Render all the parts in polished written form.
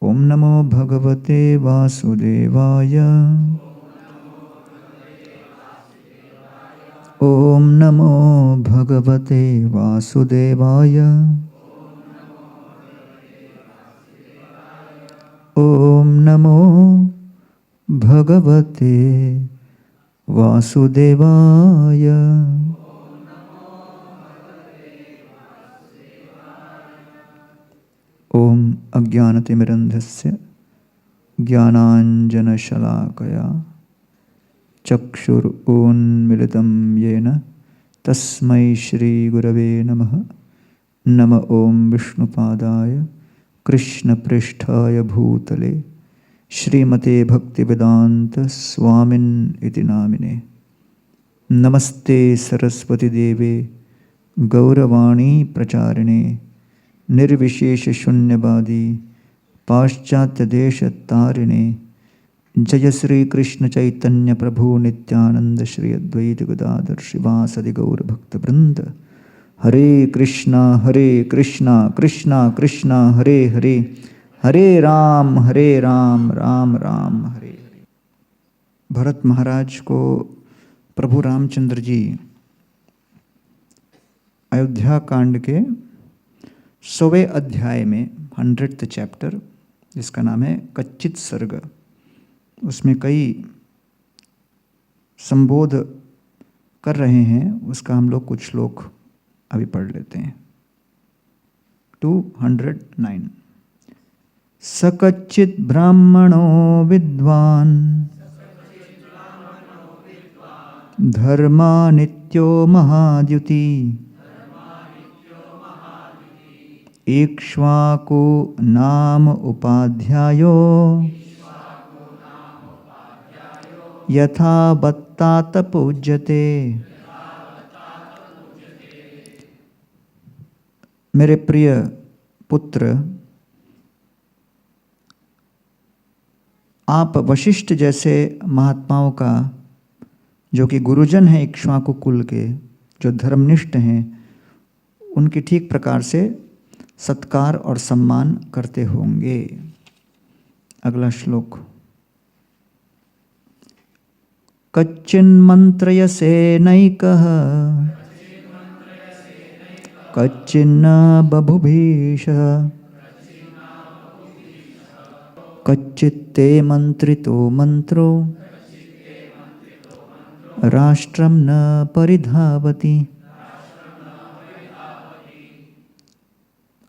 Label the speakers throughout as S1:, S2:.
S1: ओम नमो भगवते वासुदेवाय। ओम नमो भगवते वासुदेवाय। ओम नमो भगवते वासुदेवाय। ओम अज्ञानतिमिरन्धस्य ज्ञानाञ्जनशलाकया चक्षुरुन्मिलितं येन तस्मै श्रीगुरवे नमः। नम ओं विष्णुपादाय कृष्णपृष्ठाय भूतले श्रीमते भक्तिवेदांत स्वामिन् इति नामिने। नमस्ते सरस्वती देवे गौरवाणी प्रचारिणे निर्विशेष शून्यवादी पाश्चात्य देश तारिणे। जय श्री कृष्ण चैतन्य प्रभु नित्यानंद श्री अद्वैत गदाधर श्रीवासदि गौर भक्त वृंद। हरे कृष्णा कृष्णा कृष्णा हरे हरे, हरे राम राम राम हरे हरे। भरत महाराज को प्रभु रामचंद्र जी अयोध्या कांड के 100वें अध्याय में 100th चैप्टर, जिसका नाम है कच्चित सर्ग, उसमें कई संबोध कर रहे हैं। उसका हम लोग कुछ श्लोक अभी पढ़ लेते हैं। 209। सकच्चित ब्राह्मणो विद्वान् धर्मा नित्यो महाद्युति इक्ष्वाकु नाम उपाध्यायो यथा बत्तात पूज्यते। मेरे प्रिय पुत्र, आप वशिष्ठ जैसे महात्माओं का, जो कि गुरुजन हैं इक्ष्वाकु कुल के, जो धर्मनिष्ठ हैं, उनकी ठीक प्रकार से सत्कार और सम्मान करते होंगे। अगला श्लोक। कच्चिन्मन्त्रयसे नैकः कच्चिन्न बभुभीषः कच्चित्ते मंत्रितो मंत्रो राष्ट्रं न परिधावति।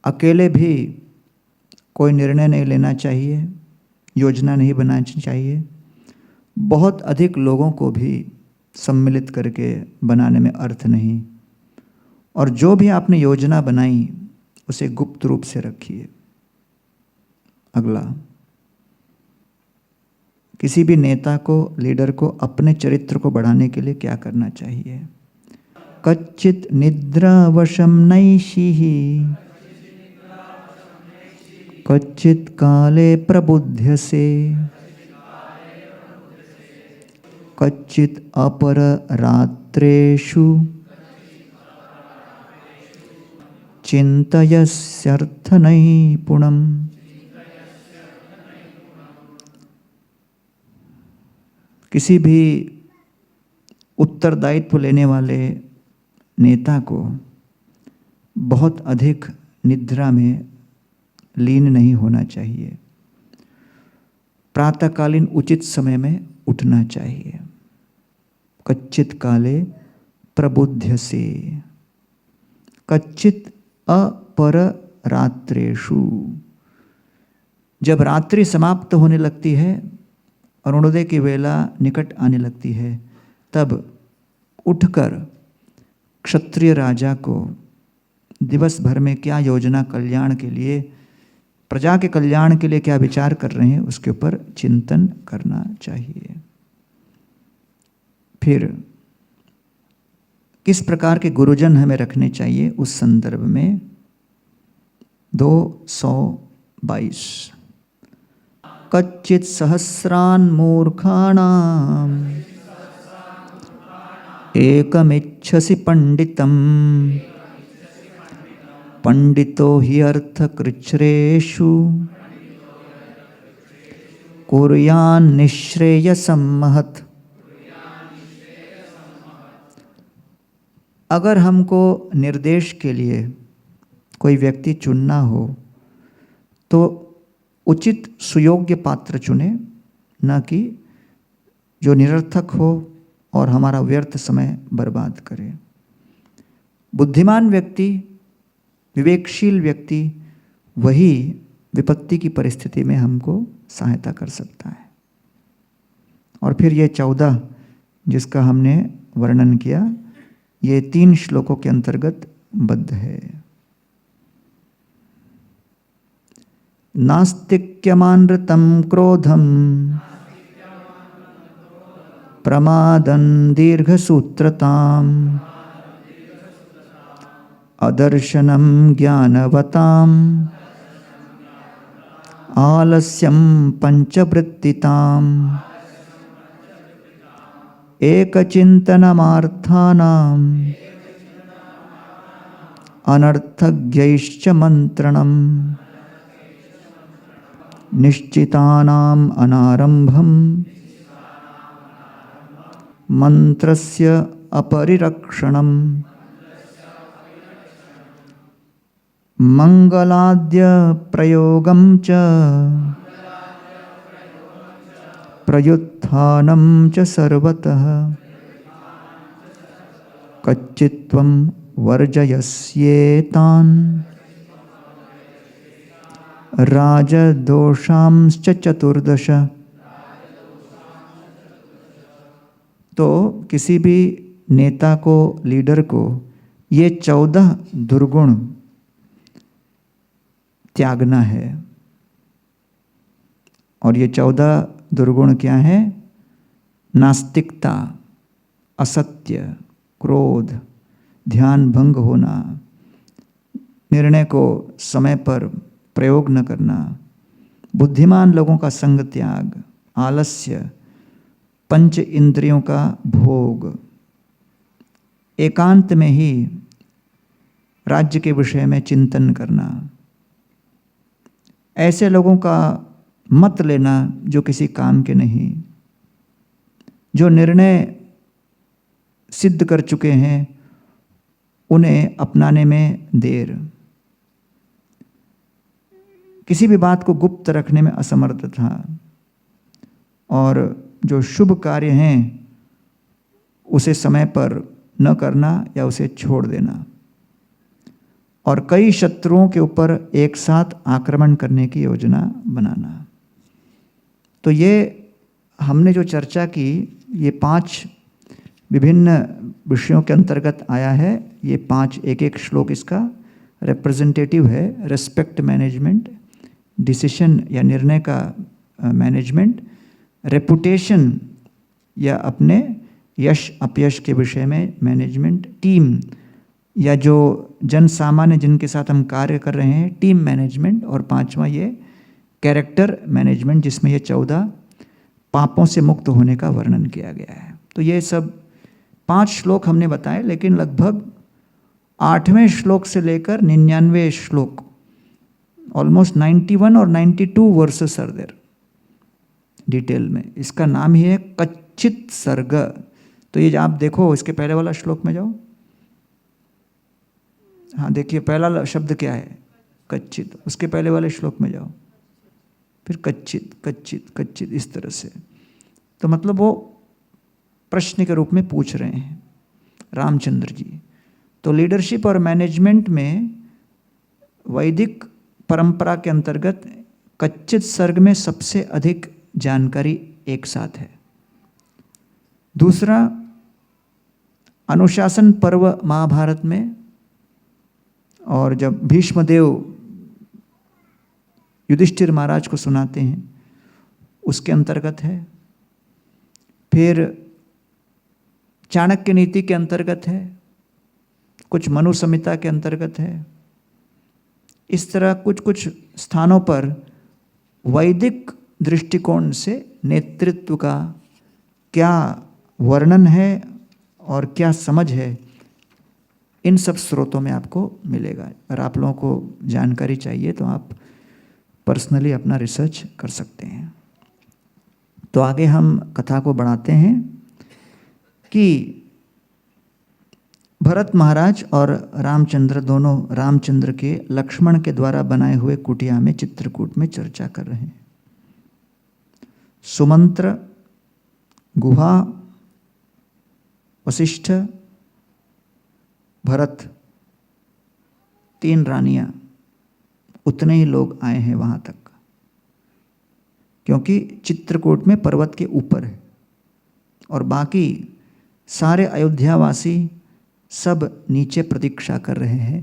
S1: अकेले भी कोई निर्णय नहीं लेना चाहिए, योजना नहीं बनानी चाहिए, बहुत अधिक लोगों को भी सम्मिलित करके बनाने में अर्थ नहीं। और जो भी आपने योजना बनाई उसे गुप्त रूप से रखिए। अगला। किसी भी नेता को, लीडर को अपने चरित्र को बढ़ाने के लिए क्या करना चाहिए? कच्चित निद्रावशम नैषिः कच्चित काले प्रबुध्यसे कच्चित अपर रात्रेषु चिंतयस्यर्थ नैपुणम्। किसी भी उत्तरदायित्व लेने वाले नेता को बहुत अधिक निद्रा में लीन नहीं होना चाहिए। प्रातःकालीन उचित समय में उठना चाहिए। कच्चित काले प्रबुध्यसे कच्चित अपर रात्रेषु। जब रात्रि समाप्त होने लगती है, अरुणोदय की वेला निकट आने लगती है, तब उठकर क्षत्रिय राजा को दिवस भर में क्या योजना कल्याण के लिए, प्रजा के कल्याण के लिए क्या विचार कर रहे हैं, उसके ऊपर चिंतन करना चाहिए। फिर किस प्रकार के गुरुजन हमें रखने चाहिए, उस संदर्भ में 222। कच्चित सहस्रान् मूर्खाणाम् एकमिच्छसि पंडितम् पंडितो हि अर्थकृच्छ्रेषु कुर्यान् निःश्रेयसं महत्। अगर हमको निर्देश के लिए कोई व्यक्ति चुनना हो तो उचित सुयोग्य पात्र चुने, न कि जो निरर्थक हो और हमारा व्यर्थ समय बर्बाद करे। बुद्धिमान व्यक्ति, विवेकशील व्यक्ति वही विपत्ति की परिस्थिति में हमको सहायता कर सकता है। और फिर ये 14 जिसका हमने वर्णन किया, ये 3 श्लोकों के अंतर्गत बद्ध है। नास्तिक्यमानृतं क्रोधम प्रमादं दीर्घसूत्रताम् अदर्शनं ज्ञानवताम् आलस्यं पंचवृत्तिताम् एकचिन्तनमार्थानाम् अनर्थज्ञैश्च मंत्रणम् निश्चितानाम् अनारंभम् मंत्रस्य अपरिरक्षणम् मंगलाद्य प्रयोगं च प्रयुत्थानं च सर्वतः कच्चित्त्वं वर्जयस्येतान् राजदोषांश्च 14। तो किसी भी नेता को, लीडर को ये 14 दुर्गुण त्यागना है। और ये 14 दुर्गुण क्या है? नास्तिकता, असत्य, क्रोध, ध्यान भंग होना, निर्णय को समय पर प्रयोग न करना, बुद्धिमान लोगों का संग त्याग, आलस्य, पंच इंद्रियों का भोग, एकांत में ही राज्य के विषय में चिंतन करना, ऐसे लोगों का मत लेना जो किसी काम के नहीं, जो निर्णय सिद्ध कर चुके हैं उन्हें अपनाने में देर, किसी भी बात को गुप्त रखने में असमर्थता, और जो शुभ कार्य हैं उसे समय पर न करना या उसे छोड़ देना, और कई शत्रुओं के ऊपर एक साथ आक्रमण करने की योजना बनाना। तो ये हमने जो चर्चा की, ये 5 विभिन्न विषयों के अंतर्गत आया है। ये 5 एक श्लोक इसका रिप्रेजेंटेटिव है। रेस्पेक्ट मैनेजमेंट, डिसीशन या निर्णय का मैनेजमेंट, रेपुटेशन या अपने यश अपयश के विषय में मैनेजमेंट, टीम या जो जन सामान्य जिनके साथ हम कार्य कर रहे हैं टीम मैनेजमेंट, और 5वां ये कैरेक्टर मैनेजमेंट जिसमें ये 14 पापों से मुक्त होने का वर्णन किया गया है। तो ये सब 5 श्लोक हमने बताए, लेकिन लगभग 8वें श्लोक से लेकर 99 श्लोक, ऑलमोस्ट 91 और 92 वर्सेस आर देयर डिटेल में। इसका नाम ही है कच्चित सर्ग। तो ये आप देखो, इसके पहले वाला श्लोक में जाओ। हाँ देखिए, पहला शब्द क्या है? कच्चित। उसके पहले वाले श्लोक में जाओ, फिर कच्चित कच्चित कच्चित, इस तरह से। तो मतलब वो प्रश्न के रूप में पूछ रहे हैं रामचंद्र जी। तो लीडरशिप और मैनेजमेंट में वैदिक परंपरा के अंतर्गत कच्चित सर्ग में सबसे अधिक जानकारी एक साथ है। दूसरा, अनुशासन पर्व महाभारत में, और जब भीष्मदेव युधिष्ठिर महाराज को सुनाते हैं उसके अंतर्गत है। फिर चाणक्य नीति के अंतर्गत है, कुछ मनु संहिता के अंतर्गत है। इस तरह कुछ कुछ स्थानों पर वैदिक दृष्टिकोण से नेतृत्व का क्या वर्णन है और क्या समझ है, इन सब स्रोतों में आपको मिलेगा। अगर आप लोगों को जानकारी चाहिए तो आप पर्सनली अपना रिसर्च कर सकते हैं। तो आगे हम कथा को बढ़ाते हैं कि भरत महाराज और रामचंद्र दोनों रामचंद्र के लक्ष्मण के द्वारा बनाए हुए कुटिया में चित्रकूट में चर्चा कर रहे हैं। सुमंत्र, गुहा, वशिष्ठ, भरत, 3 रानियां, उतने ही लोग आए हैं वहां तक, क्योंकि चित्रकूट में पर्वत के ऊपर है और बाकी सारे अयोध्यावासी सब नीचे प्रतीक्षा कर रहे हैं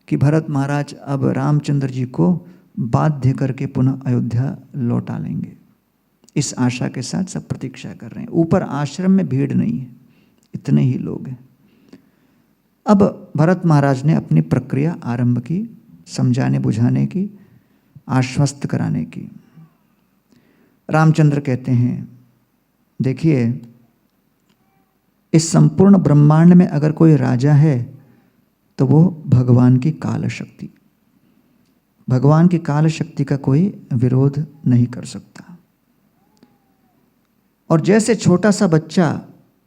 S1: कि भरत महाराज अब रामचंद्र जी को बाध्य करके पुनः अयोध्या लौटा लेंगे। इस आशा के साथ सब प्रतीक्षा कर रहे हैं। ऊपर आश्रम में भीड़ नहीं है, इतने ही लोग हैं। अब भरत महाराज ने अपनी प्रक्रिया आरंभ की, समझाने बुझाने की, आश्वस्त कराने की। रामचंद्र कहते हैं, देखिए, इस संपूर्ण ब्रह्मांड में अगर कोई राजा है तो वो भगवान की काल शक्ति। भगवान की काल शक्ति का कोई विरोध नहीं कर सकता। और जैसे छोटा सा बच्चा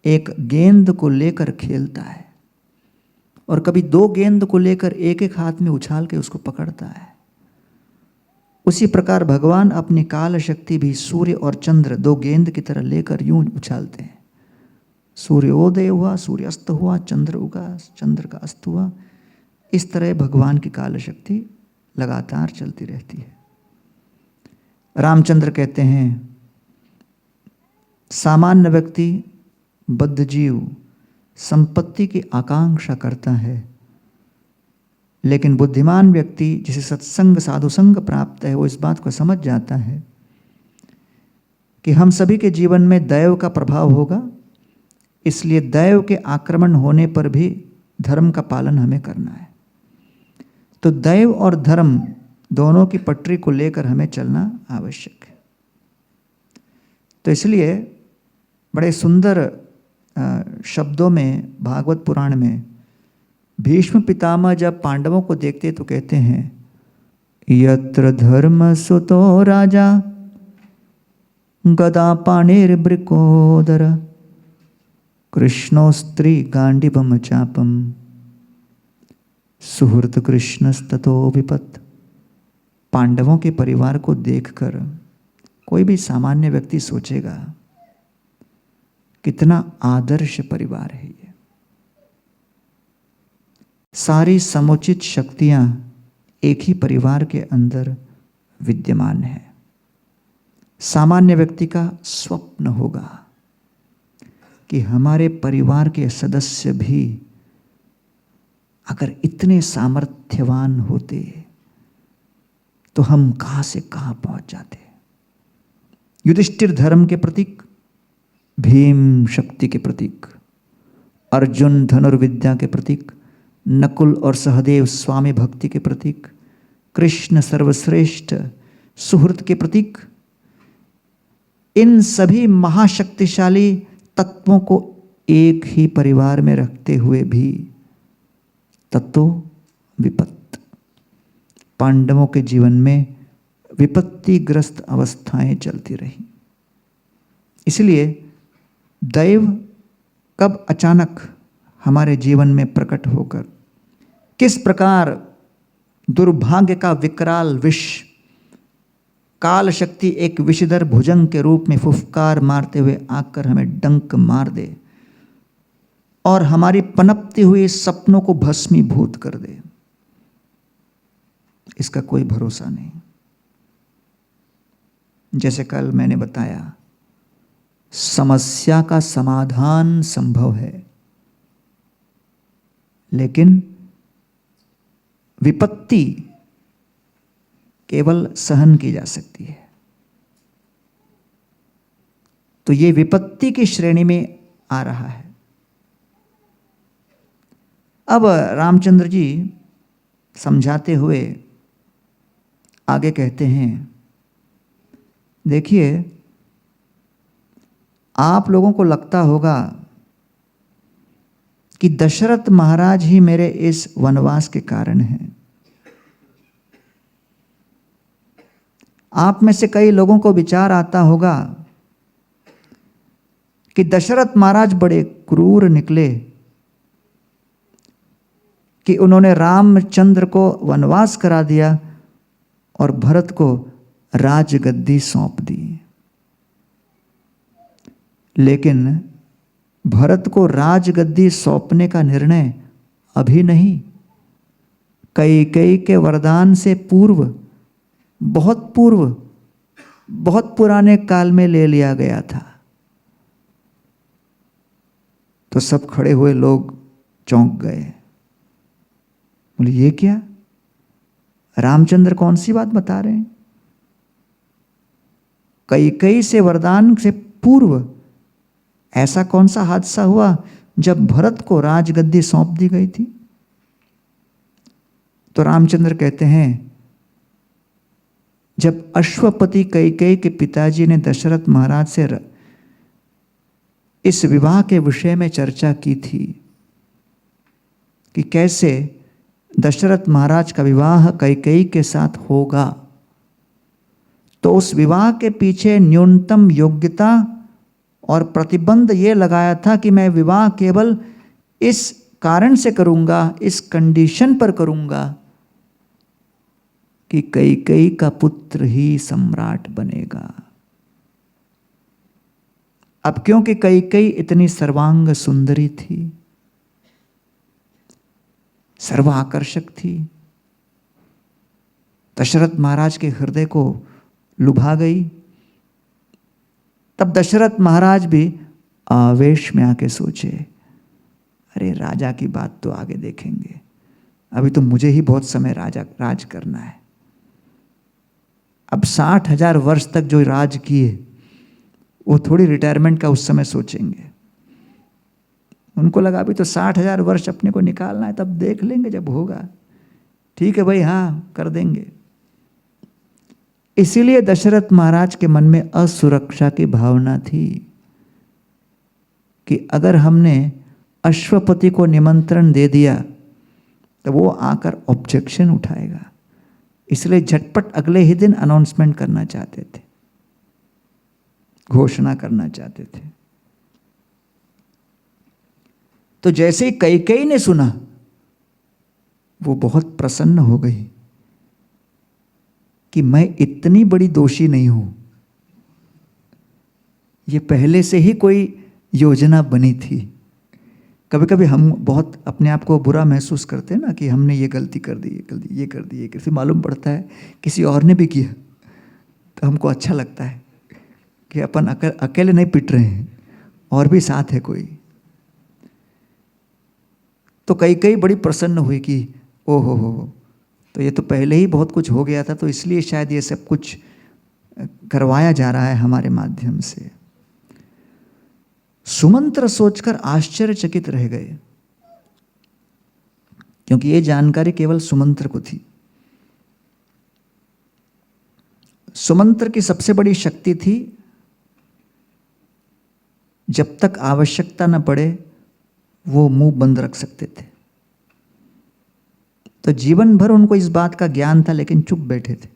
S1: एक गेंद को लेकर खेलता है और कभी 2 गेंद को लेकर एक एक हाथ में उछाल के उसको पकड़ता है, उसी प्रकार भगवान अपनी काल शक्ति भी सूर्य और चंद्र 2 गेंद की तरह लेकर यूं उछालते हैं। सूर्योदय हुआ, सूर्य अस्त हुआ, चंद्र उगा, चंद्र का अस्त हुआ। इस तरह भगवान की काल शक्ति लगातार चलती रहती है। रामचंद्र कहते हैं, सामान्य व्यक्ति, बद्ध जीव संपत्ति की आकांक्षा करता है, लेकिन बुद्धिमान व्यक्ति जिसे सत्संग साधु संग प्राप्त है वो इस बात को समझ जाता है कि हम सभी के जीवन में दैव का प्रभाव होगा, इसलिए दैव के आक्रमण होने पर भी धर्म का पालन हमें करना है। तो दैव और धर्म दोनों की पटरी को लेकर हमें चलना आवश्यक है। तो इसलिए बड़े सुंदर शब्दों में भागवत पुराण में भीष्म पितामह जब पांडवों को देखते तो कहते हैं, यत्र धर्म सुतो राजा गदा पाणिर्बृकोदर कृष्णो स्त्री गांडीवम चापम सुहृत कृष्णस्ततो विपत्। पांडवों के परिवार को देखकर कोई भी सामान्य व्यक्ति सोचेगा कितना आदर्श परिवार है ये। सारी समुचित शक्तियां एक ही परिवार के अंदर विद्यमान है। सामान्य व्यक्ति का स्वप्न होगा कि हमारे परिवार के सदस्य भी अगर इतने सामर्थ्यवान होते तो हम कहां से कहां पहुंच जाते। युधिष्ठिर धर्म के प्रतीक, भीम शक्ति के प्रतीक, अर्जुन धनुर्विद्या के प्रतीक, नकुल और सहदेव स्वामी भक्ति के प्रतीक, कृष्ण सर्वश्रेष्ठ सुहृत के प्रतीक। इन सभी महाशक्तिशाली तत्वों को एक ही परिवार में रखते हुए भी ततो विपत्त, पांडवों के जीवन में विपत्तिग्रस्त अवस्थाएं चलती रही। इसलिए दैव कब अचानक हमारे जीवन में प्रकट होकर किस प्रकार दुर्भाग्य का विकराल विष काल शक्ति एक विषधर भुजंग के रूप में फुफकार मारते हुए आकर हमें डंक मार दे और हमारी पनपती हुई सपनों को भस्मीभूत कर दे, इसका कोई भरोसा नहीं। जैसे कल मैंने बताया, समस्या का समाधान संभव है, लेकिन विपत्ति केवल सहन की जा सकती है। तो ये विपत्ति की श्रेणी में आ रहा है। अब रामचंद्र जी समझाते हुए आगे कहते हैं, देखिए, आप लोगों को लगता होगा कि दशरथ महाराज ही मेरे इस वनवास के कारण हैं। आप में से कई लोगों को विचार आता होगा कि दशरथ महाराज बड़े क्रूर निकले कि उन्होंने रामचंद्र को वनवास करा दिया और भरत को राजगद्दी सौंप दी। लेकिन भरत को राजगद्दी सौंपने का निर्णय अभी नहीं, कैकेयी के वरदान से पूर्व, बहुत पुराने काल में ले लिया गया था। तो सब खड़े हुए लोग चौंक गए, बोले ये क्या, रामचंद्र कौन सी बात बता रहे हैं? कैकेयी से वरदान से पूर्व ऐसा कौन सा हादसा हुआ जब भरत को राजगद्दी सौंप दी गई थी? तो रामचंद्र कहते हैं, जब अश्वपति कैकेयी के पिताजी ने दशरथ महाराज से इस विवाह के विषय में चर्चा की थी कि कैसे दशरथ महाराज का विवाह कैकेयी के साथ होगा, तो उस विवाह के पीछे न्यूनतम योग्यता और प्रतिबंध ये लगाया था कि मैं विवाह केवल इस कारण से करूंगा, इस कंडीशन पर करूंगा कि कैकेयी का पुत्र ही सम्राट बनेगा। अब क्योंकि कैकेयी इतनी सर्वांग सुंदरी थी, सर्वाकर्षक थी, दशरथ महाराज के हृदय को लुभा गई। तब दशरथ महाराज भी आवेश में आके सोचे, अरे राजा की बात तो आगे देखेंगे, अभी तो मुझे ही बहुत समय राज करना है। अब 60,000 वर्ष तक जो राज किए वो थोड़ी रिटायरमेंट का उस समय सोचेंगे। उनको लगा अभी तो 60,000 वर्ष अपने को निकालना है, तब देख लेंगे जब होगा। ठीक है भाई, हाँ कर देंगे। इसीलिए दशरथ महाराज के मन में असुरक्षा की भावना थी कि अगर हमने अश्वपति को निमंत्रण दे दिया तो वो आकर ऑब्जेक्शन उठाएगा, इसलिए झटपट अगले ही दिन अनाउंसमेंट करना चाहते थे, घोषणा करना चाहते थे। तो जैसे ही कैकेयी ने सुना, वो बहुत प्रसन्न हो गई कि मैं इतनी बड़ी दोषी नहीं हूं, ये पहले से ही कोई योजना बनी थी। कभी कभी हम बहुत अपने आप को बुरा महसूस करते हैं ना कि हमने ये गलती कर दी, ये कर दी, फिर मालूम पड़ता है किसी और ने भी किया, तो हमको अच्छा लगता है कि अपन अकेले नहीं पिट रहे हैं, और भी साथ है कोई। तो कैकेयी बड़ी प्रसन्न हुई कि ओहो हो, तो ये तो पहले ही बहुत कुछ हो गया था, तो इसलिए शायद ये सब कुछ करवाया जा रहा है हमारे माध्यम से। सुमंत्र सोचकर आश्चर्यचकित रह गए, क्योंकि ये जानकारी केवल सुमंत्र को थी। सुमंत्र की सबसे बड़ी शक्ति थी, जब तक आवश्यकता न पड़े वो मुंह बंद रख सकते थे। तो जीवन भर उनको इस बात का ज्ञान था, लेकिन चुप बैठे थे।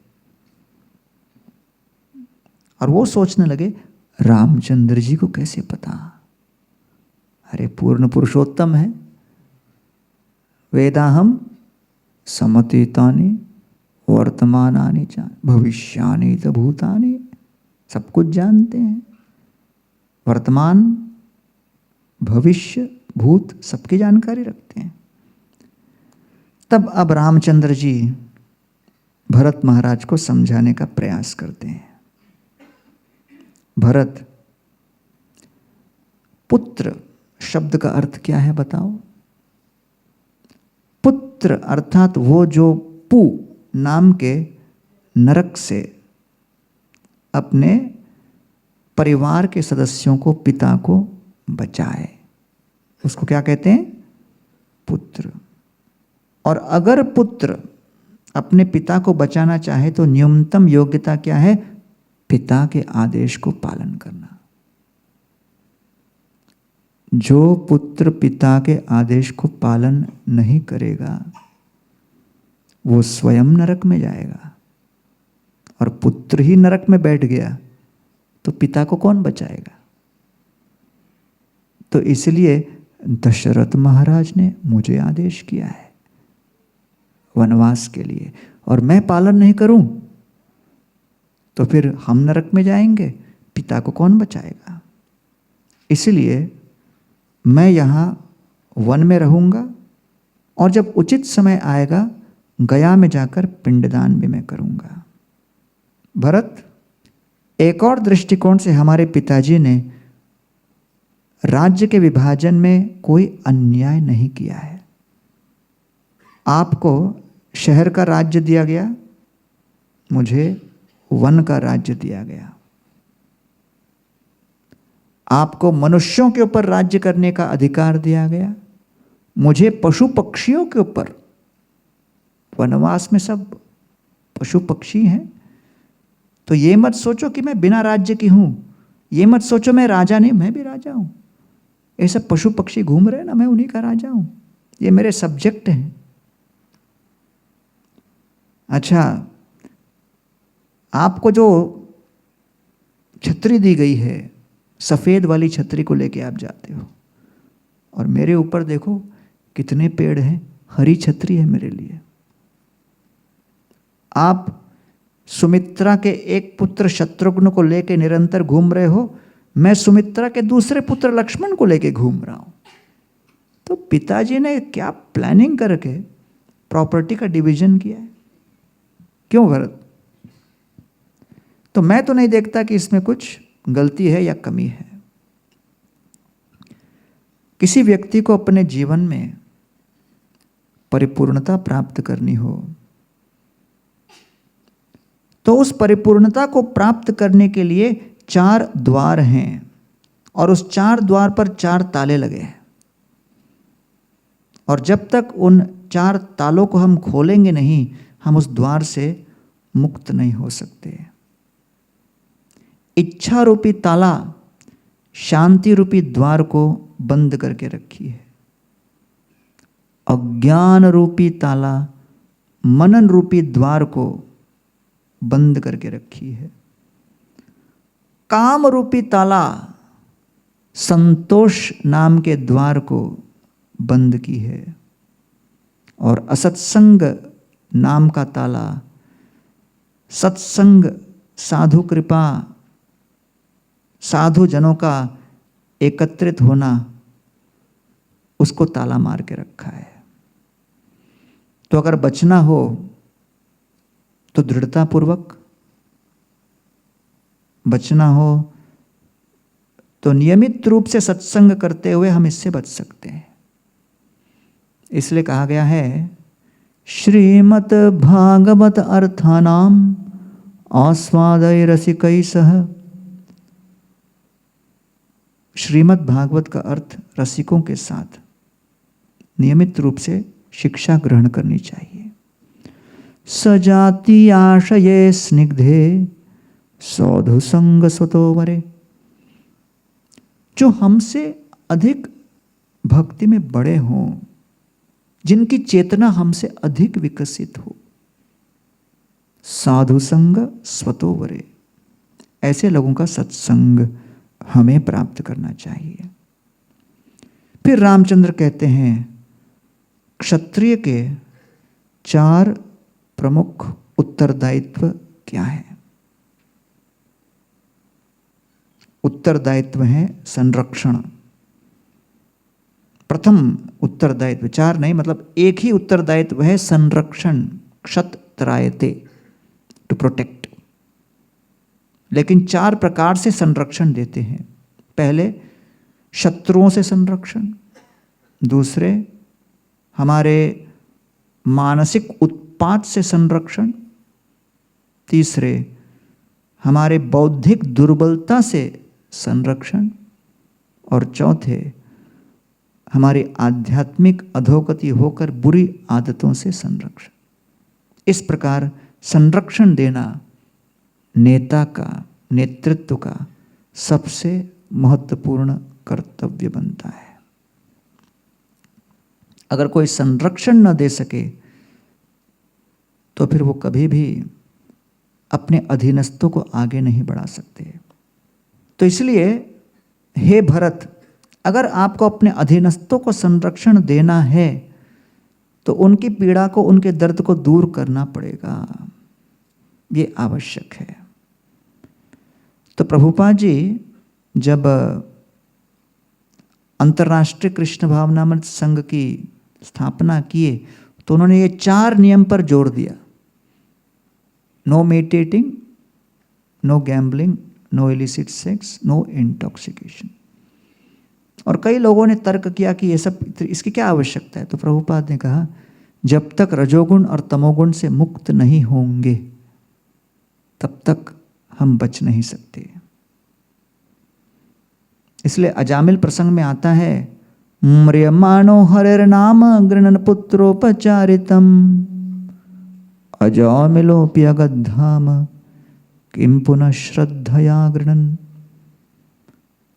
S1: और वो सोचने लगे, रामचंद्र जी को कैसे पता? अरे पूर्ण पुरुषोत्तम है, वेदाहम समतीतानि वर्तमानानि च भविष्यानि च भूतानि, सब कुछ जानते हैं, वर्तमान भविष्य भूत सबकी जानकारी रखते हैं। तब अब रामचंद्र जी भरत महाराज को समझाने का प्रयास करते हैं। भरत, पुत्र शब्द का अर्थ क्या है बताओ? पुत्र अर्थात वो जो पू नाम के नरक से अपने परिवार के सदस्यों को, पिता को बचाए, उसको क्या कहते हैं? पुत्र। और अगर पुत्र अपने पिता को बचाना चाहे तो न्यूनतम योग्यता क्या है? पिता के आदेश को पालन करना। जो पुत्र पिता के आदेश को पालन नहीं करेगा वो स्वयं नरक में जाएगा, और पुत्र ही नरक में बैठ गया तो पिता को कौन बचाएगा? तो इसलिए दशरथ महाराज ने मुझे आदेश किया है वनवास के लिए, और मैं पालन नहीं करूं तो फिर हम नरक में जाएंगे, पिता को कौन बचाएगा। इसलिए मैं यहाँ वन में रहूँगा, और जब उचित समय आएगा गया में जाकर पिंडदान भी मैं करूँगा। भरत, एक और दृष्टिकोण से हमारे पिताजी ने राज्य के विभाजन में कोई अन्याय नहीं किया है। आपको शहर का राज्य दिया गया, मुझे वन का राज्य दिया गया। आपको मनुष्यों के ऊपर राज्य करने का अधिकार दिया गया, मुझे पशु पक्षियों के ऊपर। वनवास में सब पशु पक्षी हैं, तो ये मत सोचो कि मैं बिना राज्य की हूं, ये मत सोचो मैं राजा नहीं, मैं भी राजा हूं। ये सब पशु पक्षी घूम रहे हैं ना, मैं उन्हीं का राजा हूं, ये मेरे सब्जेक्ट हैं। अच्छा, आपको जो छतरी दी गई है, सफ़ेद वाली छतरी को लेके आप जाते हो, और मेरे ऊपर देखो कितने पेड़ हैं, हरी छतरी है मेरे लिए। आप सुमित्रा के एक पुत्र शत्रुघ्न को लेके निरंतर घूम रहे हो, मैं सुमित्रा के दूसरे पुत्र लक्ष्मण को लेके घूम रहा हूं। तो पिताजी ने क्या प्लानिंग करके प्रॉपर्टी का डिवीजन किया है। क्यों भरत? तो मैं तो नहीं देखता कि इसमें कुछ गलती है या कमी है। किसी व्यक्ति को अपने जीवन में परिपूर्णता प्राप्त करनी हो तो उस परिपूर्णता को प्राप्त करने के लिए 4 द्वार हैं, और उस 4 द्वार पर 4 ताले लगे हैं, और जब तक उन 4 तालों को हम खोलेंगे नहीं, हम उस द्वार से मुक्त नहीं हो सकते। इच्छा रूपी ताला शांति रूपी द्वार को बंद करके रखी है, अज्ञान रूपी ताला मनन रूपी द्वार को बंद करके रखी है, काम रूपी ताला संतोष नाम के द्वार को बंद की है, और असत्संग नाम का ताला सत्संग, साधु कृपा, साधु जनों का एकत्रित होना, उसको ताला मार के रखा है। तो अगर बचना हो तो दृढ़तापूर्वक बचना हो तो नियमित रूप से सत्संग करते हुए हम इससे बच सकते हैं। इसलिए कहा गया है, श्रीमद् भागवत अर्थानाम आस्वादय रसिकै सह। श्रीमद् भागवत का अर्थ रसिकों के साथ नियमित रूप से शिक्षा ग्रहण करनी चाहिए। सजाति आशये स्निग्धे सौधु संग स्वतोवरे। जो हमसे अधिक भक्ति में बड़े हों, जिनकी चेतना हमसे अधिक विकसित हो, साधु संग स्वतोवरे, ऐसे लोगों का सत्संग हमें प्राप्त करना चाहिए। फिर रामचंद्र कहते हैं, क्षत्रिय के 4 प्रमुख उत्तरदायित्व क्या है। उत्तरदायित्व है संरक्षण। प्रथम उत्तरदायित्व, 4 नहीं, मतलब एक ही उत्तरदायित्व है संरक्षण, क्षत्रायते, टू प्रोटेक्ट। लेकिन 4 प्रकार से संरक्षण देते हैं। पहले शत्रुओं से संरक्षण, दूसरे हमारे मानसिक उत्पात से संरक्षण, तीसरे हमारे बौद्धिक दुर्बलता से संरक्षण, और चौथे हमारी आध्यात्मिक अधोगति होकर बुरी आदतों से संरक्षण। इस प्रकार संरक्षण देना नेता का, नेतृत्व का सबसे महत्वपूर्ण कर्तव्य बनता है। अगर कोई संरक्षण न दे सके तो फिर वो कभी भी अपने अधीनस्थों को आगे नहीं बढ़ा सकते। तो इसलिए हे भरत, अगर आपको अपने अधीनस्थों को संरक्षण देना है तो उनकी पीड़ा को, उनके दर्द को दूर करना पड़ेगा, ये आवश्यक है। तो प्रभुपाद जी जब अंतर्राष्ट्रीय कृष्ण भावनामृत संघ की स्थापना किए तो उन्होंने ये 4 नियम पर जोर दिया। No meditating, no gambling, no illicit sex, no intoxication. और कई लोगों ने तर्क किया कि ये सब, इसकी क्या आवश्यकता है? तो प्रभुपाद ने कहा जब तक रजोगुण और तमोगुण से मुक्त नहीं होंगे तब तक हम बच नहीं सकते। इसलिए अजामिल प्रसंग में आता है, म्रियमाणो हरिर्नाम गृणन पुत्रोपचारितम अजामिलोऽपि अगद्धाम किम पुनः श्रद्धया गृणन।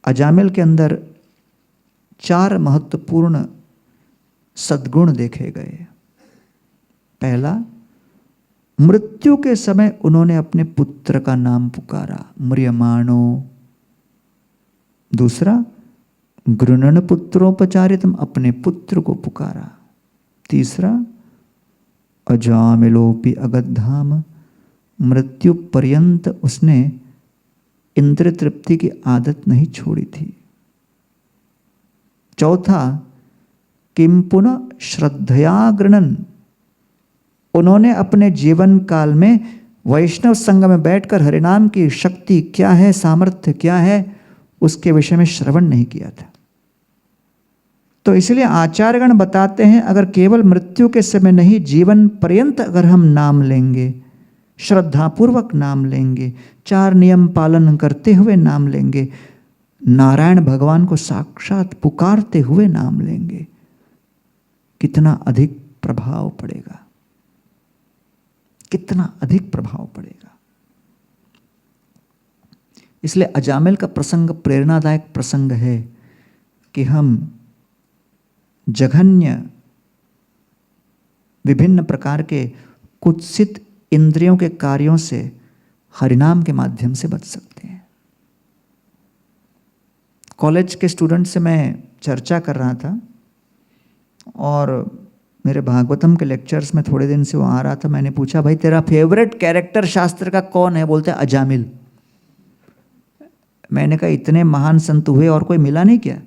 S1: अजामिल के अंदर 4 महत्वपूर्ण सद्गुण देखे गए। पहला, मृत्यु के समय उन्होंने अपने पुत्र का नाम पुकारा, म्रियमाणो। दूसरा, गृणन पुत्रोपचारितम, अपने पुत्र को पुकारा। तीसरा, अजामिलोपि अगद्धाम, मृत्यु पर्यंत उसने इंद्रिय तृप्ति की आदत नहीं छोड़ी थी। चौथा, किम पुनः श्रद्धया गृणन, उन्होंने अपने जीवन काल में वैष्णव संघ में बैठकर हरिनाम की शक्ति क्या है, सामर्थ्य क्या है, उसके विषय में श्रवण नहीं किया था। तो इसलिए आचार्यगण बताते हैं अगर केवल मृत्यु के समय नहीं, जीवन पर्यंत अगर हम नाम लेंगे, श्रद्धापूर्वक नाम लेंगे, 4 नियम पालन करते हुए नाम लेंगे, नारायण भगवान को साक्षात पुकारते हुए नाम लेंगे, कितना अधिक प्रभाव पड़ेगा, कितना अधिक प्रभाव पड़ेगा। इसलिए अजामिल का प्रसंग प्रेरणादायक प्रसंग है कि हम जघन्य विभिन्न प्रकार के कुत्सित इंद्रियों के कार्यों से हरिनाम के माध्यम से बच सकते हैं। कॉलेज के स्टूडेंट से मैं चर्चा कर रहा था और मेरे भागवतम के लेक्चर्स में थोड़े दिन से वो आ रहा था। मैंने पूछा, भाई तेरा फेवरेट कैरेक्टर शास्त्र का कौन है? बोलते हैं अजामिल। मैंने कहा इतने महान संत हुए और कोई मिला नहीं क्या?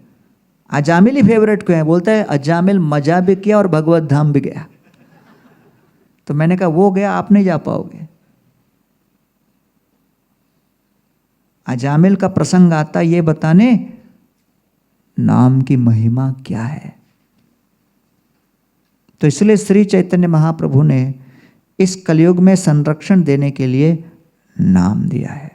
S1: अजामिल ही फेवरेट क्यों है? बोलता है अजामिल मजा भी किया और भगवत धाम भी गया। तो मैंने कहा वो गया, आप नहीं जा पाओगे। अजामिल का प्रसंग आता ये बताने नाम की महिमा क्या है। तो इसलिए श्री चैतन्य महाप्रभु ने इस कलयुग में संरक्षण देने के लिए नाम दिया है।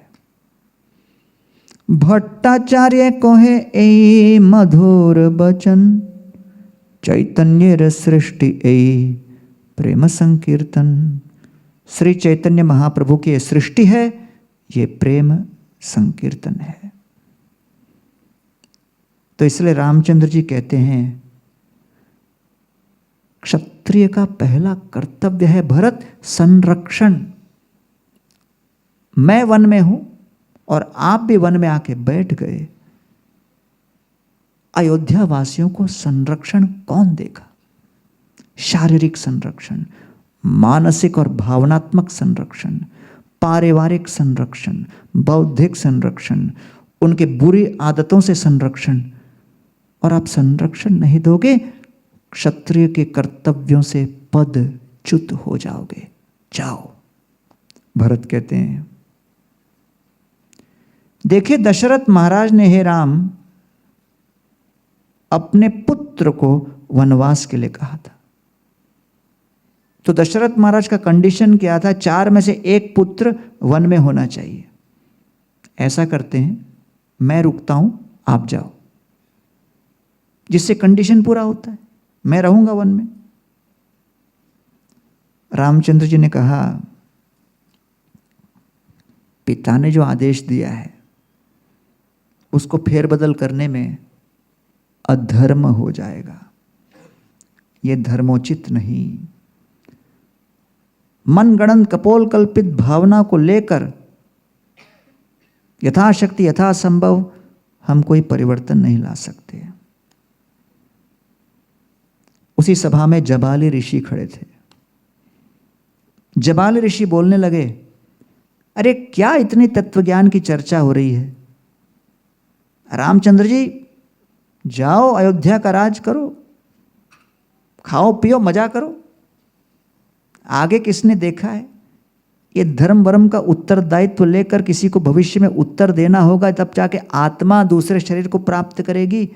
S1: भट्टाचार्य कोहे ए मधुर बचन, चैतन्य सृष्टि ए प्रेम संकीर्तन। श्री चैतन्य महाप्रभु की ये सृष्टि है, ये प्रेम संकीर्तन है। तो इसलिए रामचंद्र जी कहते हैं क्षत्रिय का पहला कर्तव्य है भरत संरक्षण। मैं वन में हूं और आप भी वन में आके बैठ गए, अयोध्या वासियों को संरक्षण कौन देगा? शारीरिक संरक्षण, मानसिक और भावनात्मक संरक्षण, पारिवारिक संरक्षण, बौद्धिक संरक्षण, उनके बुरी आदतों से संरक्षण। और आप संरक्षण नहीं दोगे, क्षत्रिय के कर्तव्यों से पदच्युत हो जाओगे। जाओ। भरत कहते हैं, देखिए दशरथ महाराज ने हे राम अपने पुत्र को वनवास के लिए कहा था। तो दशरथ महाराज का कंडीशन क्या था? 4 में से 1 पुत्र वन में होना चाहिए। ऐसा करते हैं, मैं रुकता हूं, आप जाओ, जिससे कंडीशन पूरा होता है। मैं रहूंगा वन में। रामचंद्र जी ने कहा, पिता ने जो आदेश दिया है उसको फेरबदल करने में अधर्म हो जाएगा, ये धर्मोचित नहीं। मनगणन कपोल कल्पित भावना को लेकर यथाशक्ति यथासंभव हम कोई परिवर्तन नहीं ला सकते। उसी सभा में जबाली ऋषि खड़े थे। जबाली ऋषि बोलने लगे, अरे क्या इतनी तत्वज्ञान की चर्चा हो रही है? रामचंद्र जी जाओ अयोध्या का राज करो, खाओ पियो मजा करो। आगे किसने देखा है? ये धर्म वर्म का उत्तरदायित्व लेकर किसी को भविष्य में उत्तर देना होगा, तब जाके आत्मा दूसरे शरीर को प्राप्त करेगी।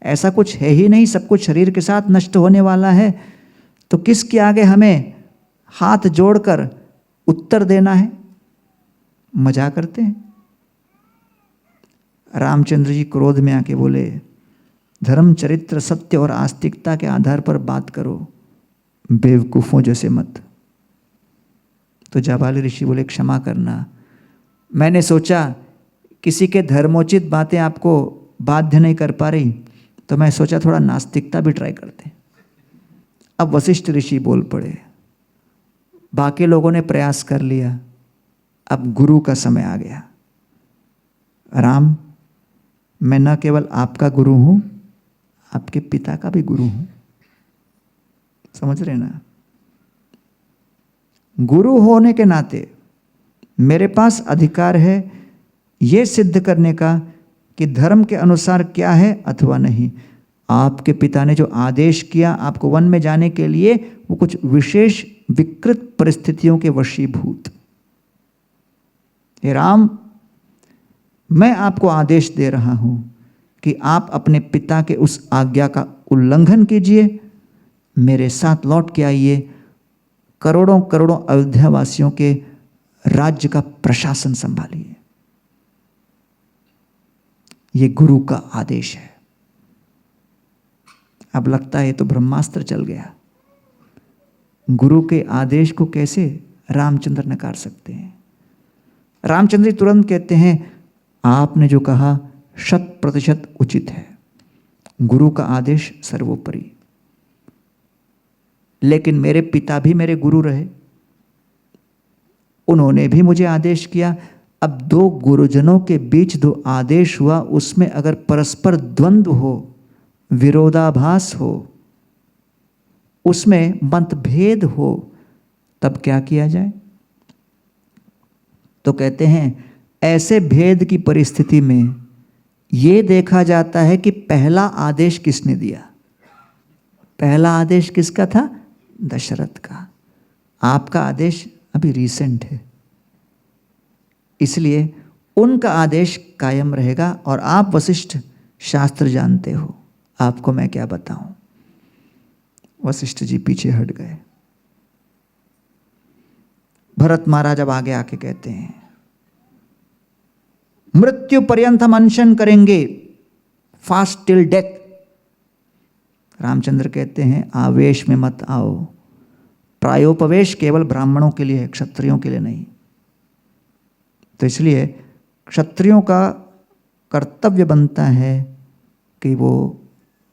S1: ऐसा कुछ है ही नहीं, सब कुछ शरीर के साथ नष्ट होने वाला है। तो किसके आगे हमें हाथ जोड़कर उत्तर देना है? मजा करते हैं। रामचंद्र जी क्रोध में आके बोले, धर्म चरित्र सत्य और आस्तिकता के आधार पर बात करो, बेवकूफों जैसे मत। तो जाबाली ऋषि बोले, क्षमा करना, मैंने सोचा किसी के धर्मोचित बातें आपको बाध्य नहीं कर पा रही, तो मैं सोचा थोड़ा नास्तिकता भी ट्राई करते। अब वशिष्ठ ऋषि बोल पड़े, बाकी लोगों ने प्रयास कर लिया, अब गुरु का समय आ गया। राम, मैं न केवल आपका गुरु हूं, आपके पिता का भी गुरु हूं। समझ रहे ना? गुरु होने के नाते मेरे पास अधिकार है यह सिद्ध करने का कि धर्म के अनुसार क्या है अथवा नहीं। आपके पिता ने जो आदेश किया आपको वन में जाने के लिए, वो कुछ विशेष विकृत परिस्थितियों के वशीभूत। हे राम, मैं आपको आदेश दे रहा हूं कि आप अपने पिता के उस आज्ञा का उल्लंघन कीजिए, मेरे साथ लौट के आइए, करोड़ों करोड़ों अयोध्या वासियों के राज्य का प्रशासन संभालिए। ये गुरु का आदेश है। अब लगता है तो ब्रह्मास्त्र चल गया। गुरु के आदेश को कैसे रामचंद्र नकार सकते हैं? रामचंद्र तुरंत कहते हैं, आपने जो कहा 100% उचित है, गुरु का आदेश सर्वोपरि। लेकिन मेरे पिता भी मेरे गुरु रहे, उन्होंने भी मुझे आदेश किया। अब दो गुरुजनों के बीच दो आदेश हुआ, उसमें अगर परस्पर द्वंद्व हो, विरोधाभास हो, उसमें मतभेद हो, तब क्या किया जाए? तो कहते हैं ऐसे भेद की परिस्थिति में यह देखा जाता है कि पहला आदेश किसने दिया। पहला आदेश किसका था? दशरथ का। आपका आदेश अभी रीसेंट है, इसलिए उनका आदेश कायम रहेगा। और आप वशिष्ठ शास्त्र जानते हो, आपको मैं क्या बताऊं। वशिष्ठ जी पीछे हट गए। भरत महाराज अब आगे आके कहते हैं, मृत्यु पर्यंत हम अनशन करेंगे, फास्ट टिल डेथ। रामचंद्र कहते हैं, आवेश में मत आओ, प्रायोपवेश केवल ब्राह्मणों के लिए है, क्षत्रियों के लिए नहीं। तो इसलिए क्षत्रियों का कर्तव्य बनता है कि वो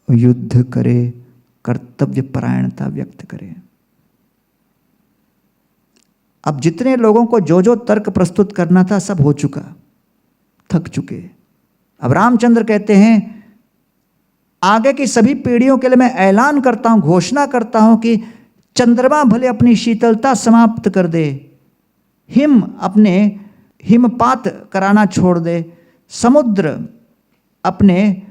S1: युद्ध करे, कर्तव्य परायणता व्यक्त करे। अब जितने लोगों को जो जो तर्क प्रस्तुत करना था सब हो चुका, थक चुके। अब रामचंद्र कहते हैं, आगे की सभी पीढ़ियों के लिए मैं ऐलान करता हूं, घोषणा करता हूं कि चंद्रमा भले अपनी शीतलता समाप्त कर दे, हिम अपने हिमपात कराना छोड़ दे, समुद्र अपने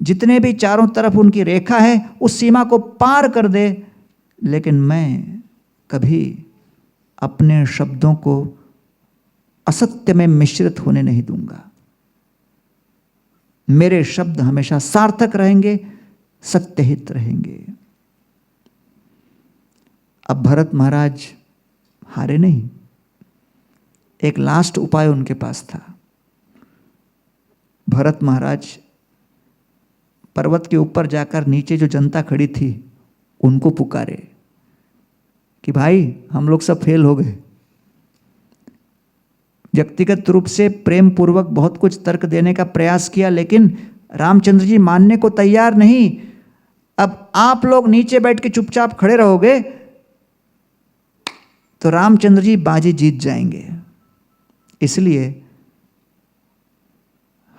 S1: जितने भी चारों तरफ उनकी रेखा है उस सीमा को पार कर दे, लेकिन मैं कभी अपने शब्दों को असत्य में मिश्रित होने नहीं दूंगा। मेरे शब्द हमेशा सार्थक रहेंगे, सत्यहित रहेंगे। अब भरत महाराज हारे नहीं, एक लास्ट उपाय उनके पास था। भरत महाराज पर्वत के ऊपर जाकर नीचे जो जनता खड़ी थी उनको पुकारे कि भाई हम लोग सब फेल हो गए। व्यक्तिगत रूप से प्रेम पूर्वक बहुत कुछ तर्क देने का प्रयास किया, लेकिन रामचंद्र जी मानने को तैयार नहीं। अब आप लोग नीचे बैठ के चुपचाप खड़े रहोगे तो रामचंद्र जी बाजी जीत जाएंगे। इसलिए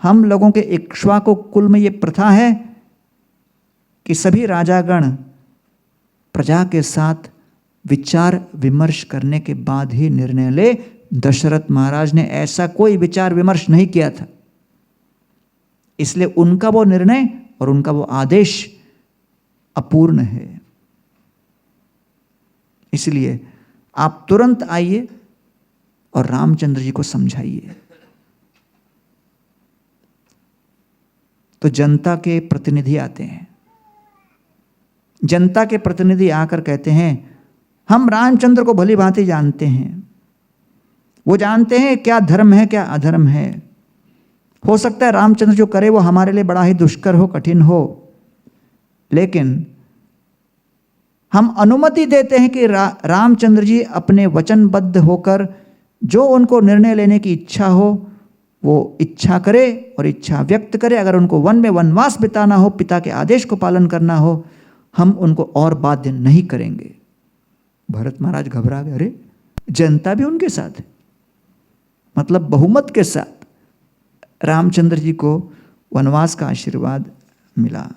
S1: हम लोगों के इक्ष्वाकु कुल में ये प्रथा है कि सभी राजागण प्रजा के साथ विचार विमर्श करने के बाद ही निर्णय ले। दशरथ महाराज ने ऐसा कोई विचार विमर्श नहीं किया था, इसलिए उनका वो निर्णय और उनका वो आदेश अपूर्ण है। इसलिए आप तुरंत आइए और रामचंद्र जी को समझाइए। तो जनता के प्रतिनिधि आते हैं। जनता के प्रतिनिधि आकर कहते हैं, हम रामचंद्र को भली भांति जानते हैं, वो जानते हैं क्या धर्म है क्या अधर्म है। हो सकता है रामचंद्र जो करे वो हमारे लिए बड़ा ही दुष्कर हो, कठिन हो, लेकिन हम अनुमति देते हैं कि रामचंद्र जी अपने वचनबद्ध होकर जो उनको निर्णय लेने की इच्छा हो वो इच्छा करे और इच्छा व्यक्त करे। अगर उनको वन में वनवास बिताना हो, पिता के आदेश को पालन करना हो, हम उनको और बाध्य नहीं करेंगे। भरत महाराज घबरा गए, अरे जनता भी उनके साथ है, मतलब बहुमत के साथ रामचंद्र जी को वनवास का आशीर्वाद मिला।